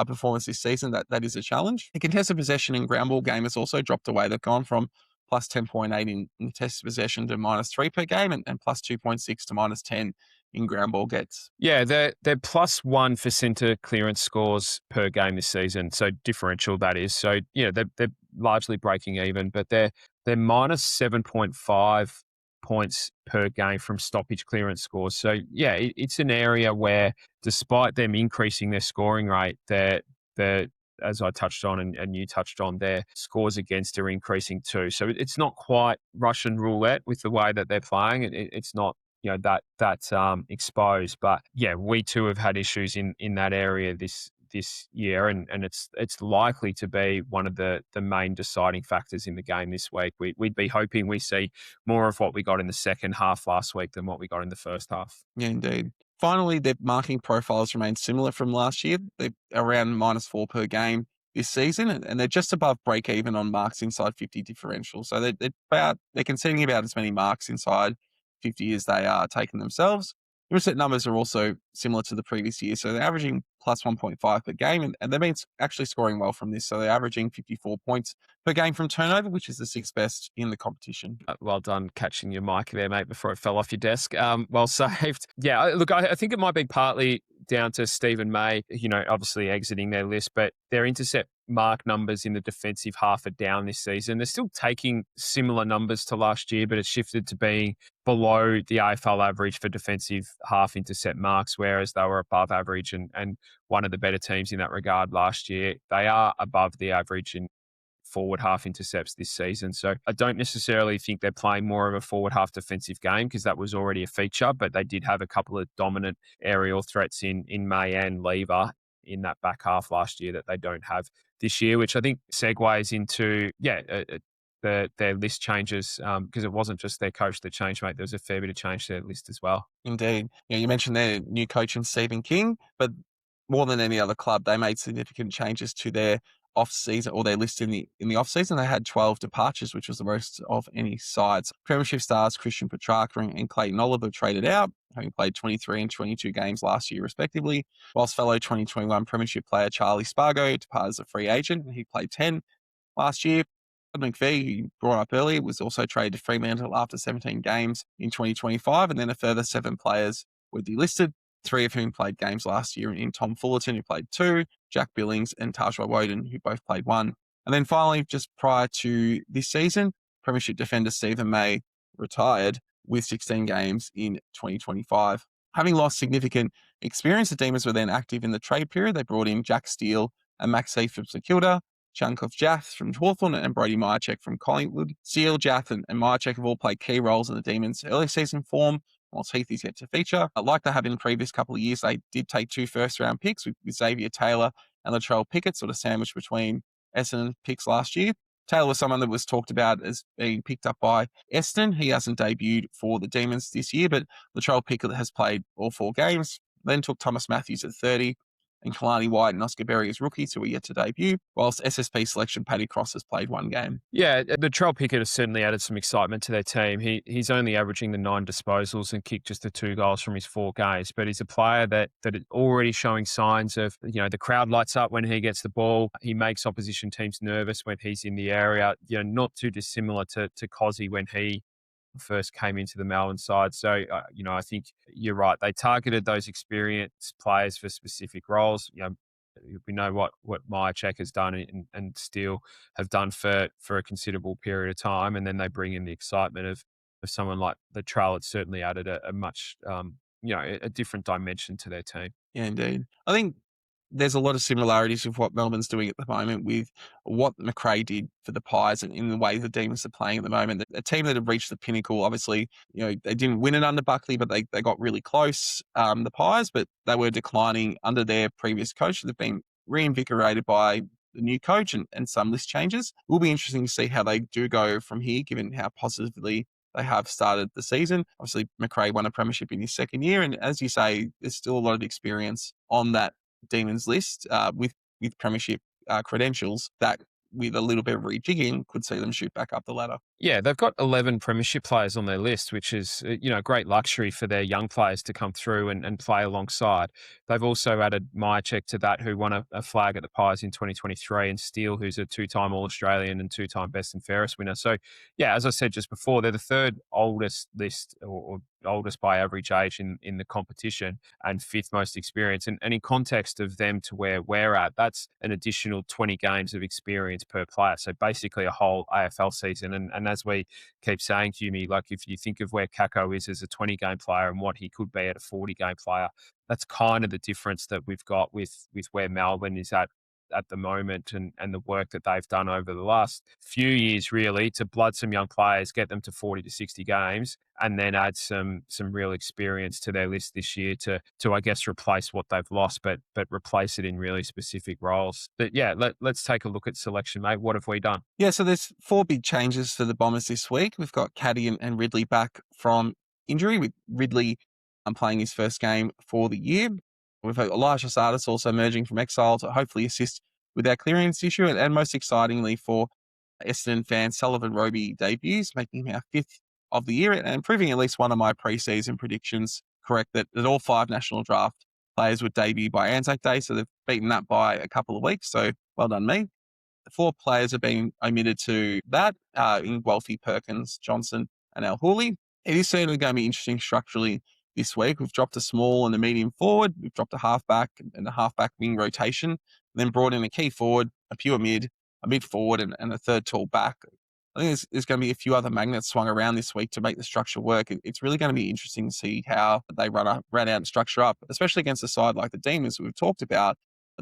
performance this season, that is a challenge. The contested possession and ground ball game has also dropped away. They've gone from plus 10.8 in contested possession to minus 3 per game, and plus 2.6 to minus 10 in ground ball gets. Yeah, they're plus 1 for centre clearance scores per game this season. So differential, that is. So they're largely breaking even, but they're minus 7.5 points per game from stoppage clearance scores. So yeah, it's an area where, despite them increasing their scoring rate, they're as I touched on and you touched on, their scores against are increasing too. So it's not quite Russian roulette with the way that they're playing. It's not that exposed, but yeah, we too have had issues in that area this year, and it's likely to be one of the main deciding factors in the game this week. We'd be hoping we see more of what we got in the second half last week than what we got in the first half. Yeah, indeed. Finally, their marking profiles remain similar from last year. They're around minus 4 per game this season, and they're just above break even on marks inside 50 differential. So they're conceding about as many marks inside 50 as they are taking themselves. The intercept numbers are also similar to the previous year. So they're averaging plus 1.5 per game, and they've been actually scoring well from this. So they're averaging 54 points per game from turnover, which is the 6th best in the competition. Well done catching your mic there, mate, before it fell off your desk. Well saved. Yeah, look, I think it might be partly down to Stephen May, obviously exiting their list, but their intercept mark numbers in the defensive half are down this season. They're still taking similar numbers to last year, but it's shifted to being below the AFL average for defensive half intercept marks, whereas they were above average and one of the better teams in that regard last year. They are above the average in forward half intercepts this season. So I don't necessarily think they're playing more of a forward half defensive game because that was already a feature, but they did have a couple of dominant aerial threats in May and Lever in that back half last year that they don't have this year, which I think segues into, their list changes because it wasn't just their coach that changed, mate. There was a fair bit of change to their list as well. Indeed. You mentioned their new coach in Stephen King, but more than any other club, they made significant changes to their off-season or their list in the off-season. They had 12 departures, which was the most of any sides. Premiership stars Christian Petrarca and Clayton Oliver traded out, having played 23 and 22 games last year, respectively, whilst fellow 2021 Premiership player Charlie Spargo departed as a free agent. He played 10 last year. McVeigh, who you brought up earlier, was also traded to Fremantle after 17 games in 2025, and then a further 7 players were delisted, 3 of whom played games last year in Tom Fullerton, who played 2, Jack Billings and Tajwa Woden, who both played 1. And then finally, just prior to this season, Premiership defender Stephen May retired with 16 games in 2025. Having lost significant experience, the Demons were then active in the trade period. They brought in Jack Steele and Max Heath from St Kilda, Chunkov Jath from Hawthorn and Brody Myercheck from Collingwood. Steele, Jath and Myercheck have all played key roles in the Demons' early season form, whilst Heath is yet to feature. Like they have in the previous couple of years, they did take 2 first-round picks with Xavier Taylor and Latrell Pickett, sort of sandwiched between Essendon picks last year. Taylor was someone that was talked about as being picked up by Essendon. He hasn't debuted for the Demons this year, but Latrell Pickett has played all 4 games. Then took Thomas Matthews at 30, and Kalani White and Oscar Berry as rookies who are yet to debut, whilst SSP selection Paddy Cross has played 1 game. Yeah, the Latrell Pickett has certainly added some excitement to their team. He's only averaging the 9 disposals and kicked just the 2 goals from his 4 games, but he's a player that is already showing signs of, the crowd lights up when he gets the ball. He makes opposition teams nervous when he's in the area, not too dissimilar to Cozzy when he first came into the Melbourne side. So, I think you're right. They targeted those experienced players for specific roles. We know what Myercheck has done and Steele have done for a considerable period of time. And then they bring in the excitement of someone like Latrell. It's certainly added a much, a different dimension to their team. Yeah, indeed. I think there's a lot of similarities with what Melbourne's doing at the moment with what McRae did for the Pies and in the way the Demons are playing at the moment. A team that have reached the pinnacle, obviously, they didn't win it under Buckley, but they got really close, the Pies, but they were declining under their previous coach. They've been reinvigorated by the new coach and some list changes. It will be interesting to see how they do go from here, given how positively they have started the season. Obviously, McRae won a premiership in his second year, and as you say, there's still a lot of experience on that Demons list with premiership credentials that with a little bit of rejigging could see them shoot back up the ladder. Yeah, they've got 11 premiership players on their list, which is, a great luxury for their young players to come through and play alongside. They've also added Myercheck to that, who won a flag at the Pies in 2023, and Steele, who's a 2-time All-Australian and 2-time Best and Fairest winner. So, yeah, as I said just before, they're the 3rd oldest list or oldest by average age in the competition and 5th most experience. And in context of them to where we're at, that's an additional 20 games of experience per player. So basically a whole AFL season. And as we keep saying, Humey, like if you think of where Kako is as a 20-game player and what he could be at a 40-game player, that's kind of the difference that we've got with where Melbourne is at the moment and the work that they've done over the last few years, really, to blood some young players, get them to 40 to 60 games, and then add some real experience to their list this year to I guess, replace what they've lost, but replace it in really specific roles. But yeah, let's take a look at selection, mate. What have we done? Yeah, so there's 4 big changes for the Bombers this week. We've got Caddy and Ridley back from injury, with Ridley playing his first game for the year. We've got Elijah Sardis also emerging from exile to hopefully assist with our clearance issue. And most excitingly for Essendon fan, Sullivan Roby debuts, making him our 5th of the year and proving at least one of my pre-season predictions correct, that all 5 national draft players would debut by Anzac Day. So they've beaten that by a couple of weeks. So well done, me. The 4 players have been omitted to that in Guelphy, Perkins, Johnson and Al Hooley. It is certainly going to be interesting structurally this week. We've dropped a small and a medium forward. We've dropped a halfback and a halfback wing rotation then brought in a key forward, a pure mid, a mid forward, and a third tall back. I think there's going to be a few other magnets swung around this week to make the structure work. It's really going to be interesting to see how they run out and structure up, especially against a side like the Demons we've talked about,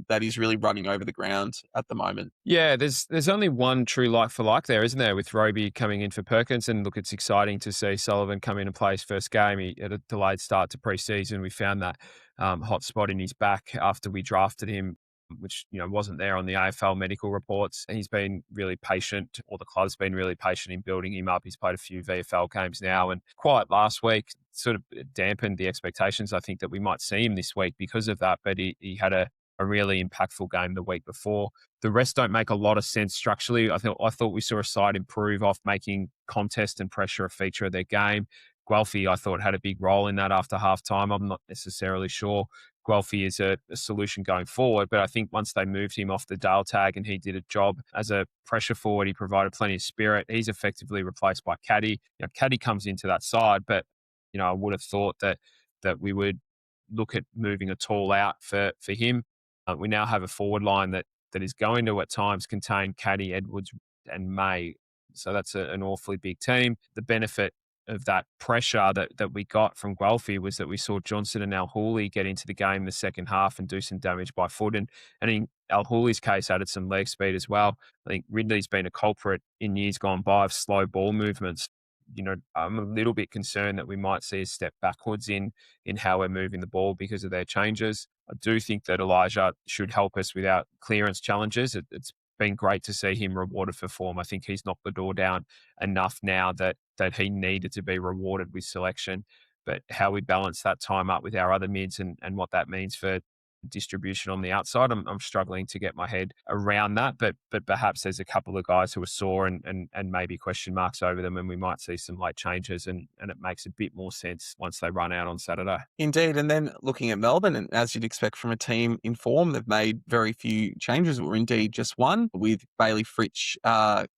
that is really running over the ground at the moment. Yeah, there's only one true like for like there, isn't there, with Roby coming in for Perkins? And look, it's exciting to see Sullivan come in and play his first game. He had a delayed start to pre-season. We found that hot spot in his back after we drafted him, which wasn't there on the AFL medical reports. And he's been really patient, or the club's been really patient in building him up. He's played a few VFL games now, and quiet last week sort of dampened the expectations, I think, that we might see him this week because of that. But he had a really impactful game the week before. The rest don't make a lot of sense structurally. I thought we saw a side improve off making contest and pressure a feature of their game. Guelphy, I thought, had a big role in that after half time. I'm not necessarily sure Guelphy is a solution going forward, but I think once they moved him off the Dale tag and he did a job as a pressure forward, he provided plenty of spirit. He's effectively replaced by Caddy. Caddy comes into that side, but I would have thought that we would look at moving a tall out for him. We now have a forward line that is going to at times contain Caddy, Edwards, and May. So that's an awfully big team. The benefit of that pressure that we got from Guelphy was that we saw Johnson and Al-Hooley get into the game the second half and do some damage by foot. And in Al-Hooley's case, added some leg speed as well. I think Ridley's been a culprit in years gone by of slow ball movements. I'm a little bit concerned that we might see a step backwards in how we're moving the ball because of their changes. I do think that Elijah should help us with our clearance challenges. It's been great to see him rewarded for form. I think he's knocked the door down enough now that he needed to be rewarded with selection. But how we balance that time up with our other mids and what that means for distribution on the outside, I'm struggling to get my head around that. But perhaps there's a couple of guys who are sore and maybe question marks over them, and we might see some late changes, and it makes a bit more sense once they run out on Saturday. Indeed. And then looking at Melbourne, and as you'd expect from a team in form, they've made very few changes, or indeed just one, with Bailey Fritsch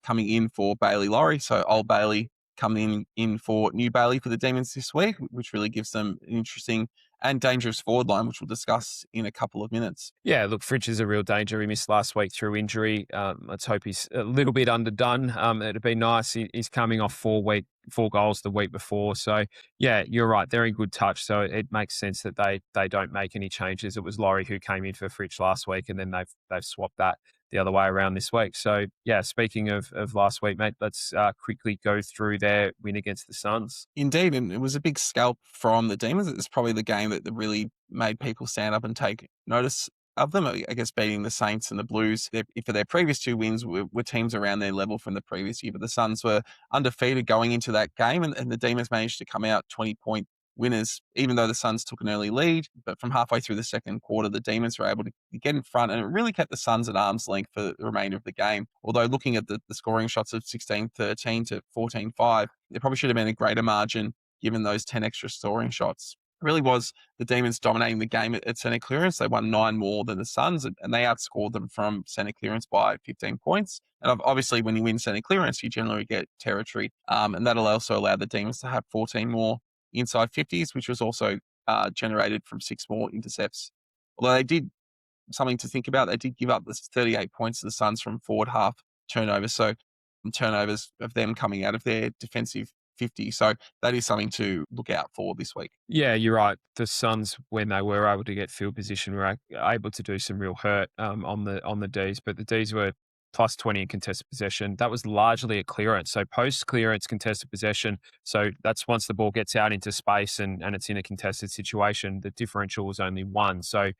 coming in for Bailey Laurie. So old Bailey coming in for new Bailey for the Demons this week, which really gives them an interesting and dangerous forward line, which we'll discuss in a couple of minutes. Yeah, look, Fritsch is a real danger. He missed last week through injury. Let's hope he's a little bit underdone. It'd be nice. He's coming off 4 goals the week before. So, yeah, you're right. They're in good touch. So it makes sense that they don't make any changes. It was Laurie who came in for Fritsch last week, and then they've swapped that the other way around this week. So, yeah, speaking of last week, mate, let's quickly go through their win against the Suns. Indeed, and it was a big scalp from the Demons. It's probably the game that really made people stand up and take notice of them. I guess beating the Saints and the Blues for their previous 2 wins were teams around their level from the previous year, but the Suns were undefeated going into that game, and the Demons managed to come out 20-point winners, even though the Suns took an early lead. But from halfway through the second quarter, the Demons were able to get in front, and it really kept the Suns at arm's length for the remainder of the game. Although looking at the scoring shots of 16-13 to 14-5, there probably should have been a greater margin given those 10 extra scoring shots. It really was the Demons dominating the game at centre clearance. They won 9 more than the Suns, and they outscored them from centre clearance by 15 points. And obviously, when you win centre clearance, you generally get territory. And that'll also allow the Demons to have 14 more inside 50s, which was also generated from 6 more intercepts. Although they did, something to think about, they did give up the 38 points to the Suns from forward half turnovers. So turnovers of them coming out of their defensive 50. So that is something to look out for this week. Yeah, you're right. The Suns, when they were able to get field position, were able to do some real hurt on the Ds, but the Ds were plus 20 in contested possession. That was largely a clearance. So post-clearance contested possession, so that's once the ball gets out into space and it's in a contested situation, the differential was only 1. So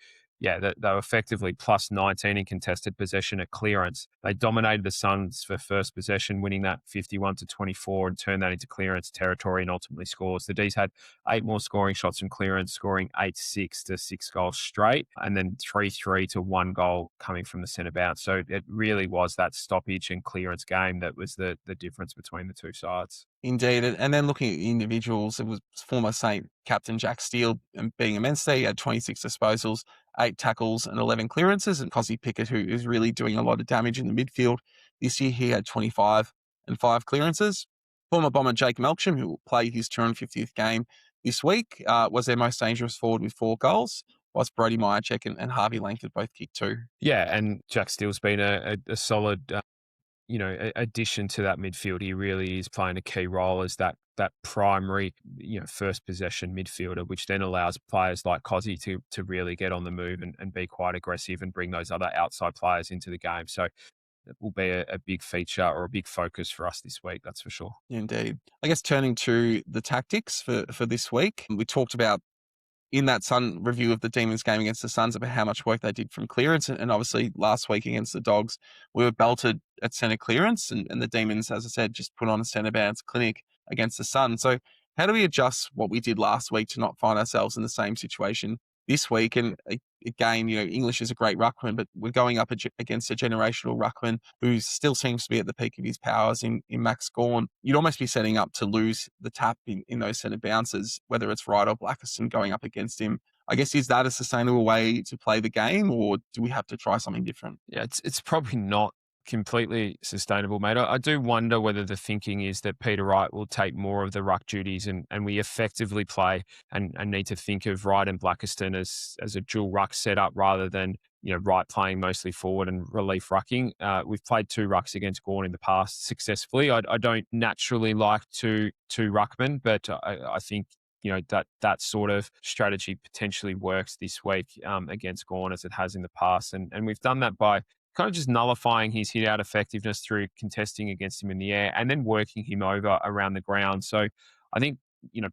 yeah, they were effectively plus 19 in contested possession at clearance. They dominated the Suns for first possession, winning that 51-24 and turned that into clearance territory and ultimately scores. The Ds had 8 more scoring shots from clearance, scoring 8-6 to 6 goals straight, and then 3-3 to 1 goal coming from the centre bounce. So it really was that stoppage and clearance game that was the difference between the two sides. Indeed. And then looking at individuals, it was former Saint captain Jack Steele being immense there. He had 26 disposals, 8 tackles and 11 clearances. And Cosy Pickett, who is really doing a lot of damage in the midfield this year, he had 25 and 5 clearances. Former Bomber Jake Melksham, who will play his 250th game this week, was their most dangerous forward with 4 goals. whilst Brody Myercheck and Harvey Langford both kicked 2. Yeah, and Jack Steele's been a solid addition to that midfield. He really is playing a key role as that primary, first possession midfielder, which then allows players like Cozzy to really get on the move and be quite aggressive and bring those other outside players into the game. So it will be a big feature or a big focus for us this week, that's for sure. Indeed. I guess turning to the tactics for this week, we talked about in that Sun review of the Demons game against the Suns about how much work they did from clearance. And obviously last week against the Dogs, we were belted at centre clearance and the Demons, as I said, just put on a centre bounce clinic against the Sun. So how do we adjust what we did last week to not find ourselves in the same situation this week? And again, English is a great ruckman, but we're going up against a generational ruckman who still seems to be at the peak of his powers in Max Gawn. You'd almost be setting up to lose the tap in those centre bounces, whether it's Wright or Blackerson going up against him. I guess, is that a sustainable way to play the game, or do we have to try something different? Yeah, it's probably not completely sustainable, mate. I do wonder whether the thinking is that Peter Wright will take more of the ruck duties and we effectively play and need to think of Wright and Blackerston as a dual ruck setup rather than, Wright playing mostly forward and relief rucking. We've played 2 rucks against Gawn in the past successfully. I don't naturally like two ruckmen, but I think that sort of strategy potentially works this week against Gawn as it has in the past. And we've done that by kind of just nullifying his hit out effectiveness through contesting against him in the air and then working him over around the ground. So I think,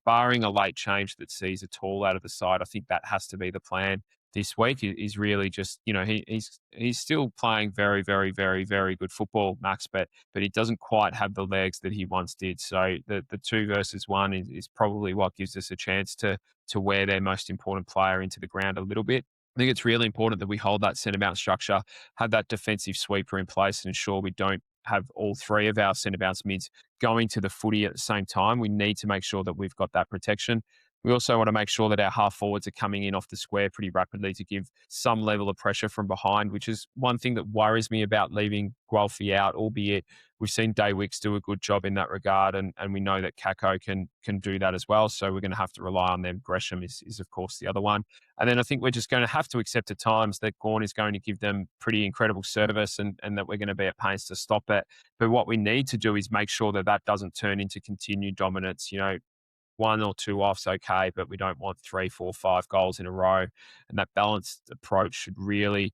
barring a late change that sees a tall out of the side, I think that has to be the plan this week. Is really just, he's still playing very, very, very, very good football, Max, but he doesn't quite have the legs that he once did. So the 2 versus 1 is probably what gives us a chance to wear their most important player into the ground a little bit. I think it's really important that we hold that centre bounce structure, have that defensive sweeper in place and ensure we don't have all 3 of our centre bounce mids going to the footy at the same time. We need to make sure that we've got that protection. We also want to make sure that our half forwards are coming in off the square pretty rapidly to give some level of pressure from behind, which is one thing that worries me about leaving Guelphy out, albeit we've seen Day Wicks do a good job in that regard, and we know that Kako can do that as well. So we're going to have to rely on them. Gresham is of course, the other one. And then I think we're just going to have to accept at times that Gawn is going to give them pretty incredible service and that we're going to be at pains to stop it. But what we need to do is make sure that doesn't turn into continued dominance. 1 or 2 offs, okay, but we don't want 3, 4, 5 goals in a row. And that balanced approach should really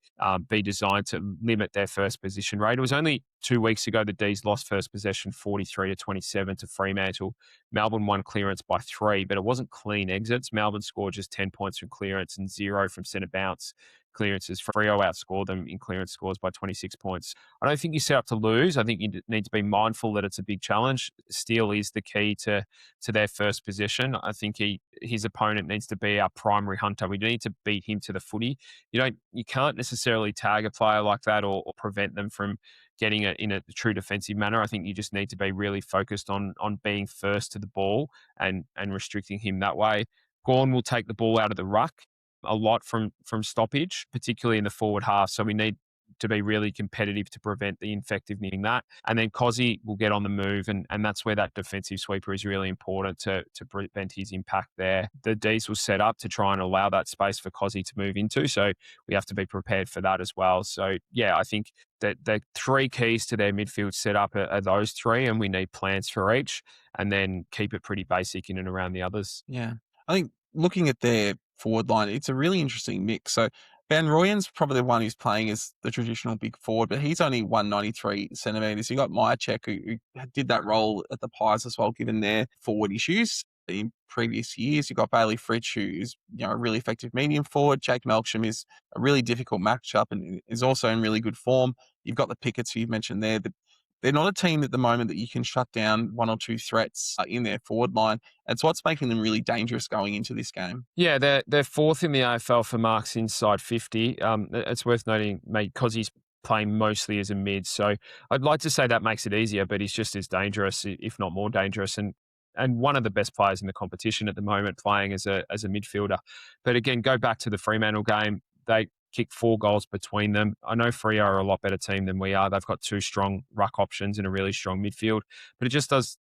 be designed to limit their first possession rate. It was only 2 weeks ago the D's lost first possession 43-27 to Fremantle. Melbourne won clearance by 3, but it wasn't clean exits. Melbourne scored just 10 points from clearance and 0 from centre bounce clearances. Freo outscored them in clearance scores by 26 points. I don't think you set up to lose. I think you need to be mindful that it's a big challenge. Steele is the key to their first possession. I think his opponent needs to be our primary hunter. We need to beat him to the footy. You can't necessarily tag a player like that or prevent them from getting it in a true defensive manner. I think you just need to be really focused on being first to the ball and restricting him that way. Gawn will take the ball out of the ruck a lot from stoppage, particularly in the forward half. So we need to be really competitive to prevent the ineffectiveness in that. And then Cozzy will get on the move, and that's where that defensive sweeper is really important to prevent his impact there. The Ds will set up to try and allow that space for Cozzy to move into, so we have to be prepared for that as well. So, yeah, I think that the 3 keys to their midfield setup are those 3, and we need plans for each, and then keep it pretty basic in and around the others. Yeah. I think looking at their forward line, it's a really interesting mix. So Van Rooyen's probably the one who's playing as the traditional big forward, but he's only 193 centimetres. You got Myercheck, who did that role at the Pies as well, given their forward issues in previous years. You've got Bailey Fritsch, who's a really effective medium forward. Jake Melksham is a really difficult matchup and is also in really good form. You've got the Pickets, who you've mentioned there. They're not a team at the moment that you can shut down 1 or 2 threats in their forward line. It's what's making them really dangerous going into this game. Yeah, they're 4th in the AFL for marks inside 50. It's worth noting, mate, because he's playing mostly as a mid. So I'd like to say that makes it easier, but he's just as dangerous, if not more dangerous. And one of the best players in the competition at the moment playing as a midfielder. But again, go back to the Fremantle game. They kicked 4 goals between them. I know Freo are a lot better team than we are. They've got 2 strong ruck options and a really strong midfield. But it just does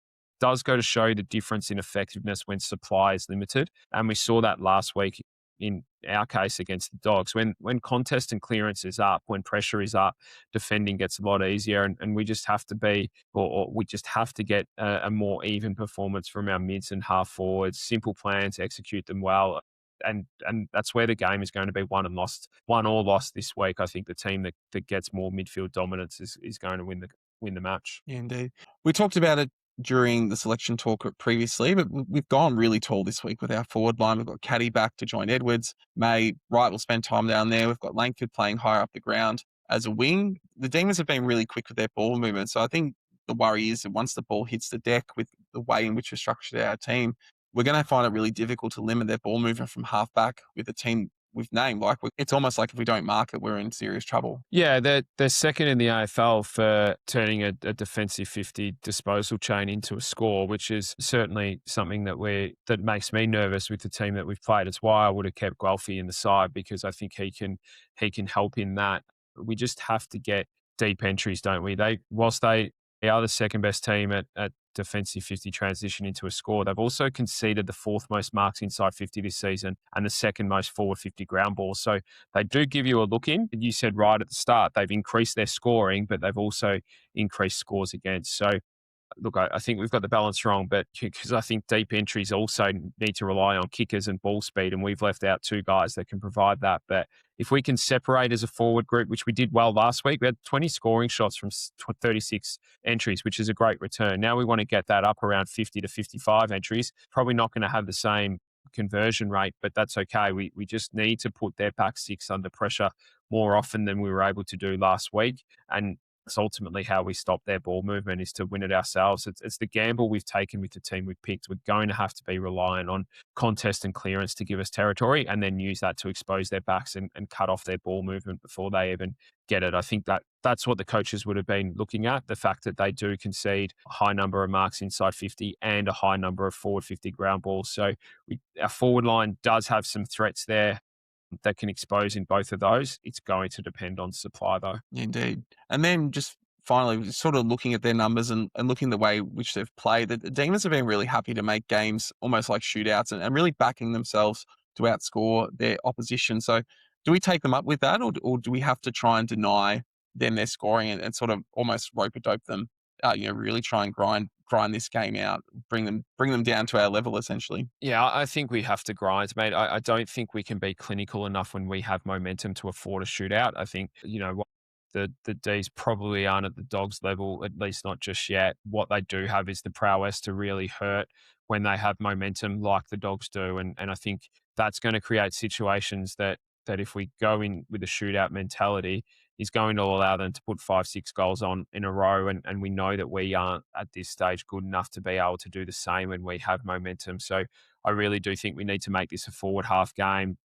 go to show the difference in effectiveness when supply is limited. And we saw that last week. in our case against the Dogs. When contest and clearance is up, when pressure is up, defending gets a lot easier, and we just have to be, or we just have to get a more even performance from our mids and half forwards. Simple plans, execute them well, and that's where the game is going to be won or lost this week. I think the team that gets more midfield dominance is going to win the match. Yeah, indeed. We talked about it during the selection talk previously, but we've gone really tall this week with our forward line. We've got Caddy back to join Edwards. May Wright will spend time down there. We've got Langford playing higher up the ground as a wing. The Demons have been really quick with their ball movement. So I think the worry is that once the ball hits the deck with the way in which we've structured our team, we're going to find it really difficult to limit their ball movement from half back with the team we've named. It's almost like if we don't mark it, we're in serious trouble. Yeah, they're second in the AFL for turning a defensive 50 disposal chain into a score, which is certainly something that makes me nervous with the team that we've played. It's why I would have kept Guelphy in the side, because I think he can help in that. We just have to get deep entries, don't we? Whilst they are the second best team at defensive 50 transition into a score, they've also conceded the fourth most marks inside 50 this season and the second most forward 50 ground balls. So they do give you a look in. You said right at the start, they've increased their scoring, but they've also increased scores against. So look, I think we've got the balance wrong, but because I think deep entries also need to rely on kickers and ball speed, and we've left out two guys that can provide that. But if we can separate as a forward group, which we did well last week, we had 20 scoring shots from 36 entries, which is a great return. Now we want to get that up around 50 to 55 entries. Probably not going to have the same conversion rate, but that's okay. We just need to put their back six under pressure more often than we were able to do last week. And that's ultimately how we stop their ball movement, is to win it ourselves. It's the gamble we've taken with the team we've picked. We're going to have to be reliant on contest and clearance to give us territory, and then use that to expose their backs and cut off their ball movement before they even get it. I think that's what the coaches would have been looking at, the fact that they do concede a high number of marks inside 50 and a high number of forward 50 ground balls. So our forward line does have some threats there that can expose in both of those. It's going to depend on supply, though. Indeed. And then just finally, just sort of looking at their numbers and looking the way which they've played, the Demons have been really happy to make games almost like shootouts and really backing themselves to outscore their opposition. So do we take them up with that, or do we have to try and deny them their scoring and sort of almost rope-a-dope them, really try and grind this game out, bring them down to our level, essentially? Yeah, I think we have to grind, mate. I don't think we can be clinical enough when we have momentum to afford a shootout. I think, the Ds probably aren't at the Dogs level, at least not just yet. What they do have is the prowess to really hurt when they have momentum like the Dogs do. And I think that's going to create situations that if we go in with a shootout mentality, is going to allow them to put 5-6 goals on in a row. And we know that we aren't at this stage good enough to be able to do the same when we have momentum. So I really do think we need to make this a forward half game,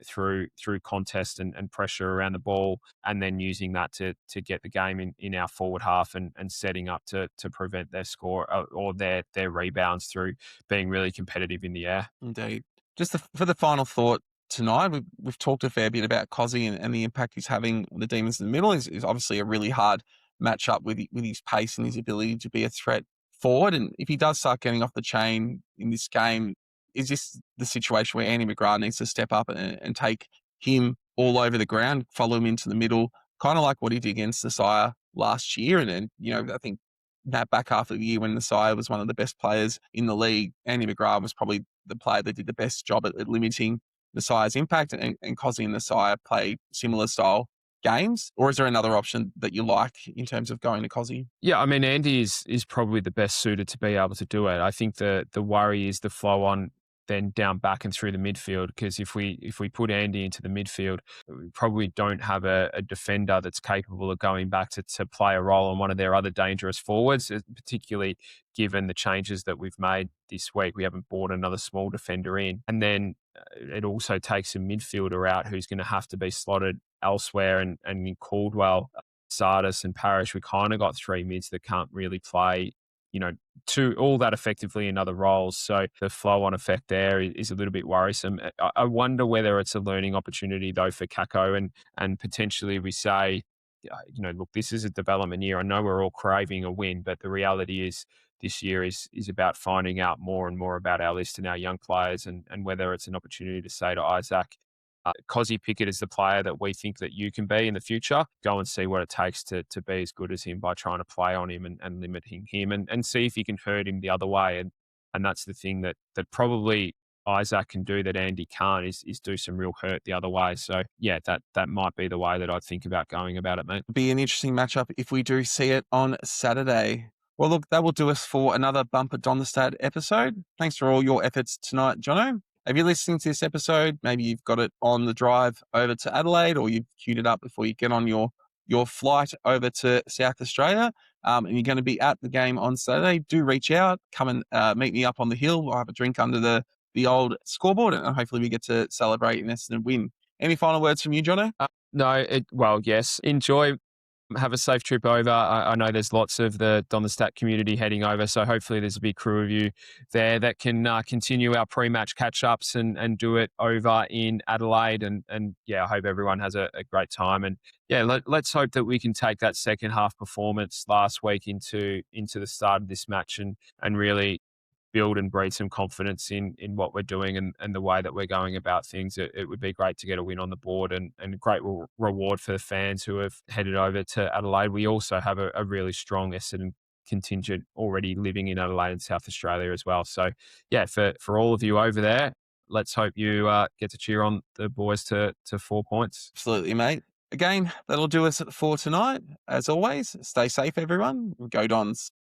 through contest and pressure around the ball, and then using that to get the game in our forward half and setting up to prevent their score or their rebounds through being really competitive in the air. Indeed. Just for the final thought tonight, we've talked a fair bit about Cozzy and the impact he's having on the Demons in the middle. Is obviously a really hard matchup with his pace and his ability to be a threat forward. And if he does start getting off the chain in this game, is this the situation where Andy McGrath needs to step up and take him all over the ground, follow him into the middle, kind of like what he did against the Sire last year? And I think that back half of the year when the Sire was one of the best players in the league, Andy McGrath was probably the player that did the best job at limiting the Sire's impact, and Cozzy and the Sire play similar style games? Or is there another option that you like in terms of going to Cozzy? Yeah, I mean, Andy is probably the best suited to be able to do it. I think the worry is the flow on then down back and through the midfield, because if we put Andy into the midfield, we probably don't have a defender that's capable of going back to play a role on one of their other dangerous forwards, particularly given the changes that we've made this week. We haven't brought another small defender in. And then it also takes a midfielder out who's going to have to be slotted elsewhere. And in Caldwell, Sardis and Parrish, we kind of got three mids that can't really play, to all that effectively in other roles. So the flow-on effect there is a little bit worrisome. I wonder whether it's a learning opportunity, though, for Kako, and potentially we say, look, this is a development year. I know we're all craving a win, but the reality is this year is about finding out more and more about our list and our young players, and whether it's an opportunity to say to Isaac, Cozzy Pickett is the player that we think that you can be in the future. Go and see what it takes to be as good as him by trying to play on him and limiting him, and see if you can hurt him the other way. And that's the thing that probably Isaac can do that Andy can't, is do some real hurt the other way. So yeah, that might be the way that I'd think about going about it, mate. Be an interesting matchup if we do see it on Saturday. Well, look, that will do us for another Bumper Donnerstad episode. Thanks for all your efforts tonight, Jono. If you're listening to this episode, maybe you've got it on the drive over to Adelaide, or you've queued it up before you get on your flight over to South Australia, and you're going to be at the game on Saturday. Do reach out, come and meet me up on the hill. I'll have a drink under the old scoreboard, and hopefully we get to celebrate in Essendon win. Any final words from you, Jono? No, well, yes. Enjoy. Have a safe trip over. I know there's lots of the Donnerstadt community heading over, so hopefully there's a big crew of you there that can continue our pre-match catch-ups and do it over in Adelaide. And yeah, I hope everyone has a great time. And yeah, let's hope that we can take that second half performance last week into the start of this match and really build and breed some confidence in what we're doing and the way that we're going about things. It would be great to get a win on the board and a great reward for the fans who have headed over to Adelaide. We also have a really strong Essendon contingent already living in Adelaide and South Australia as well. So yeah, for all of you over there, let's hope you get to cheer on the boys to 4 points. Absolutely, mate. Again, that'll do us for tonight. As always, stay safe, everyone. Go Dons.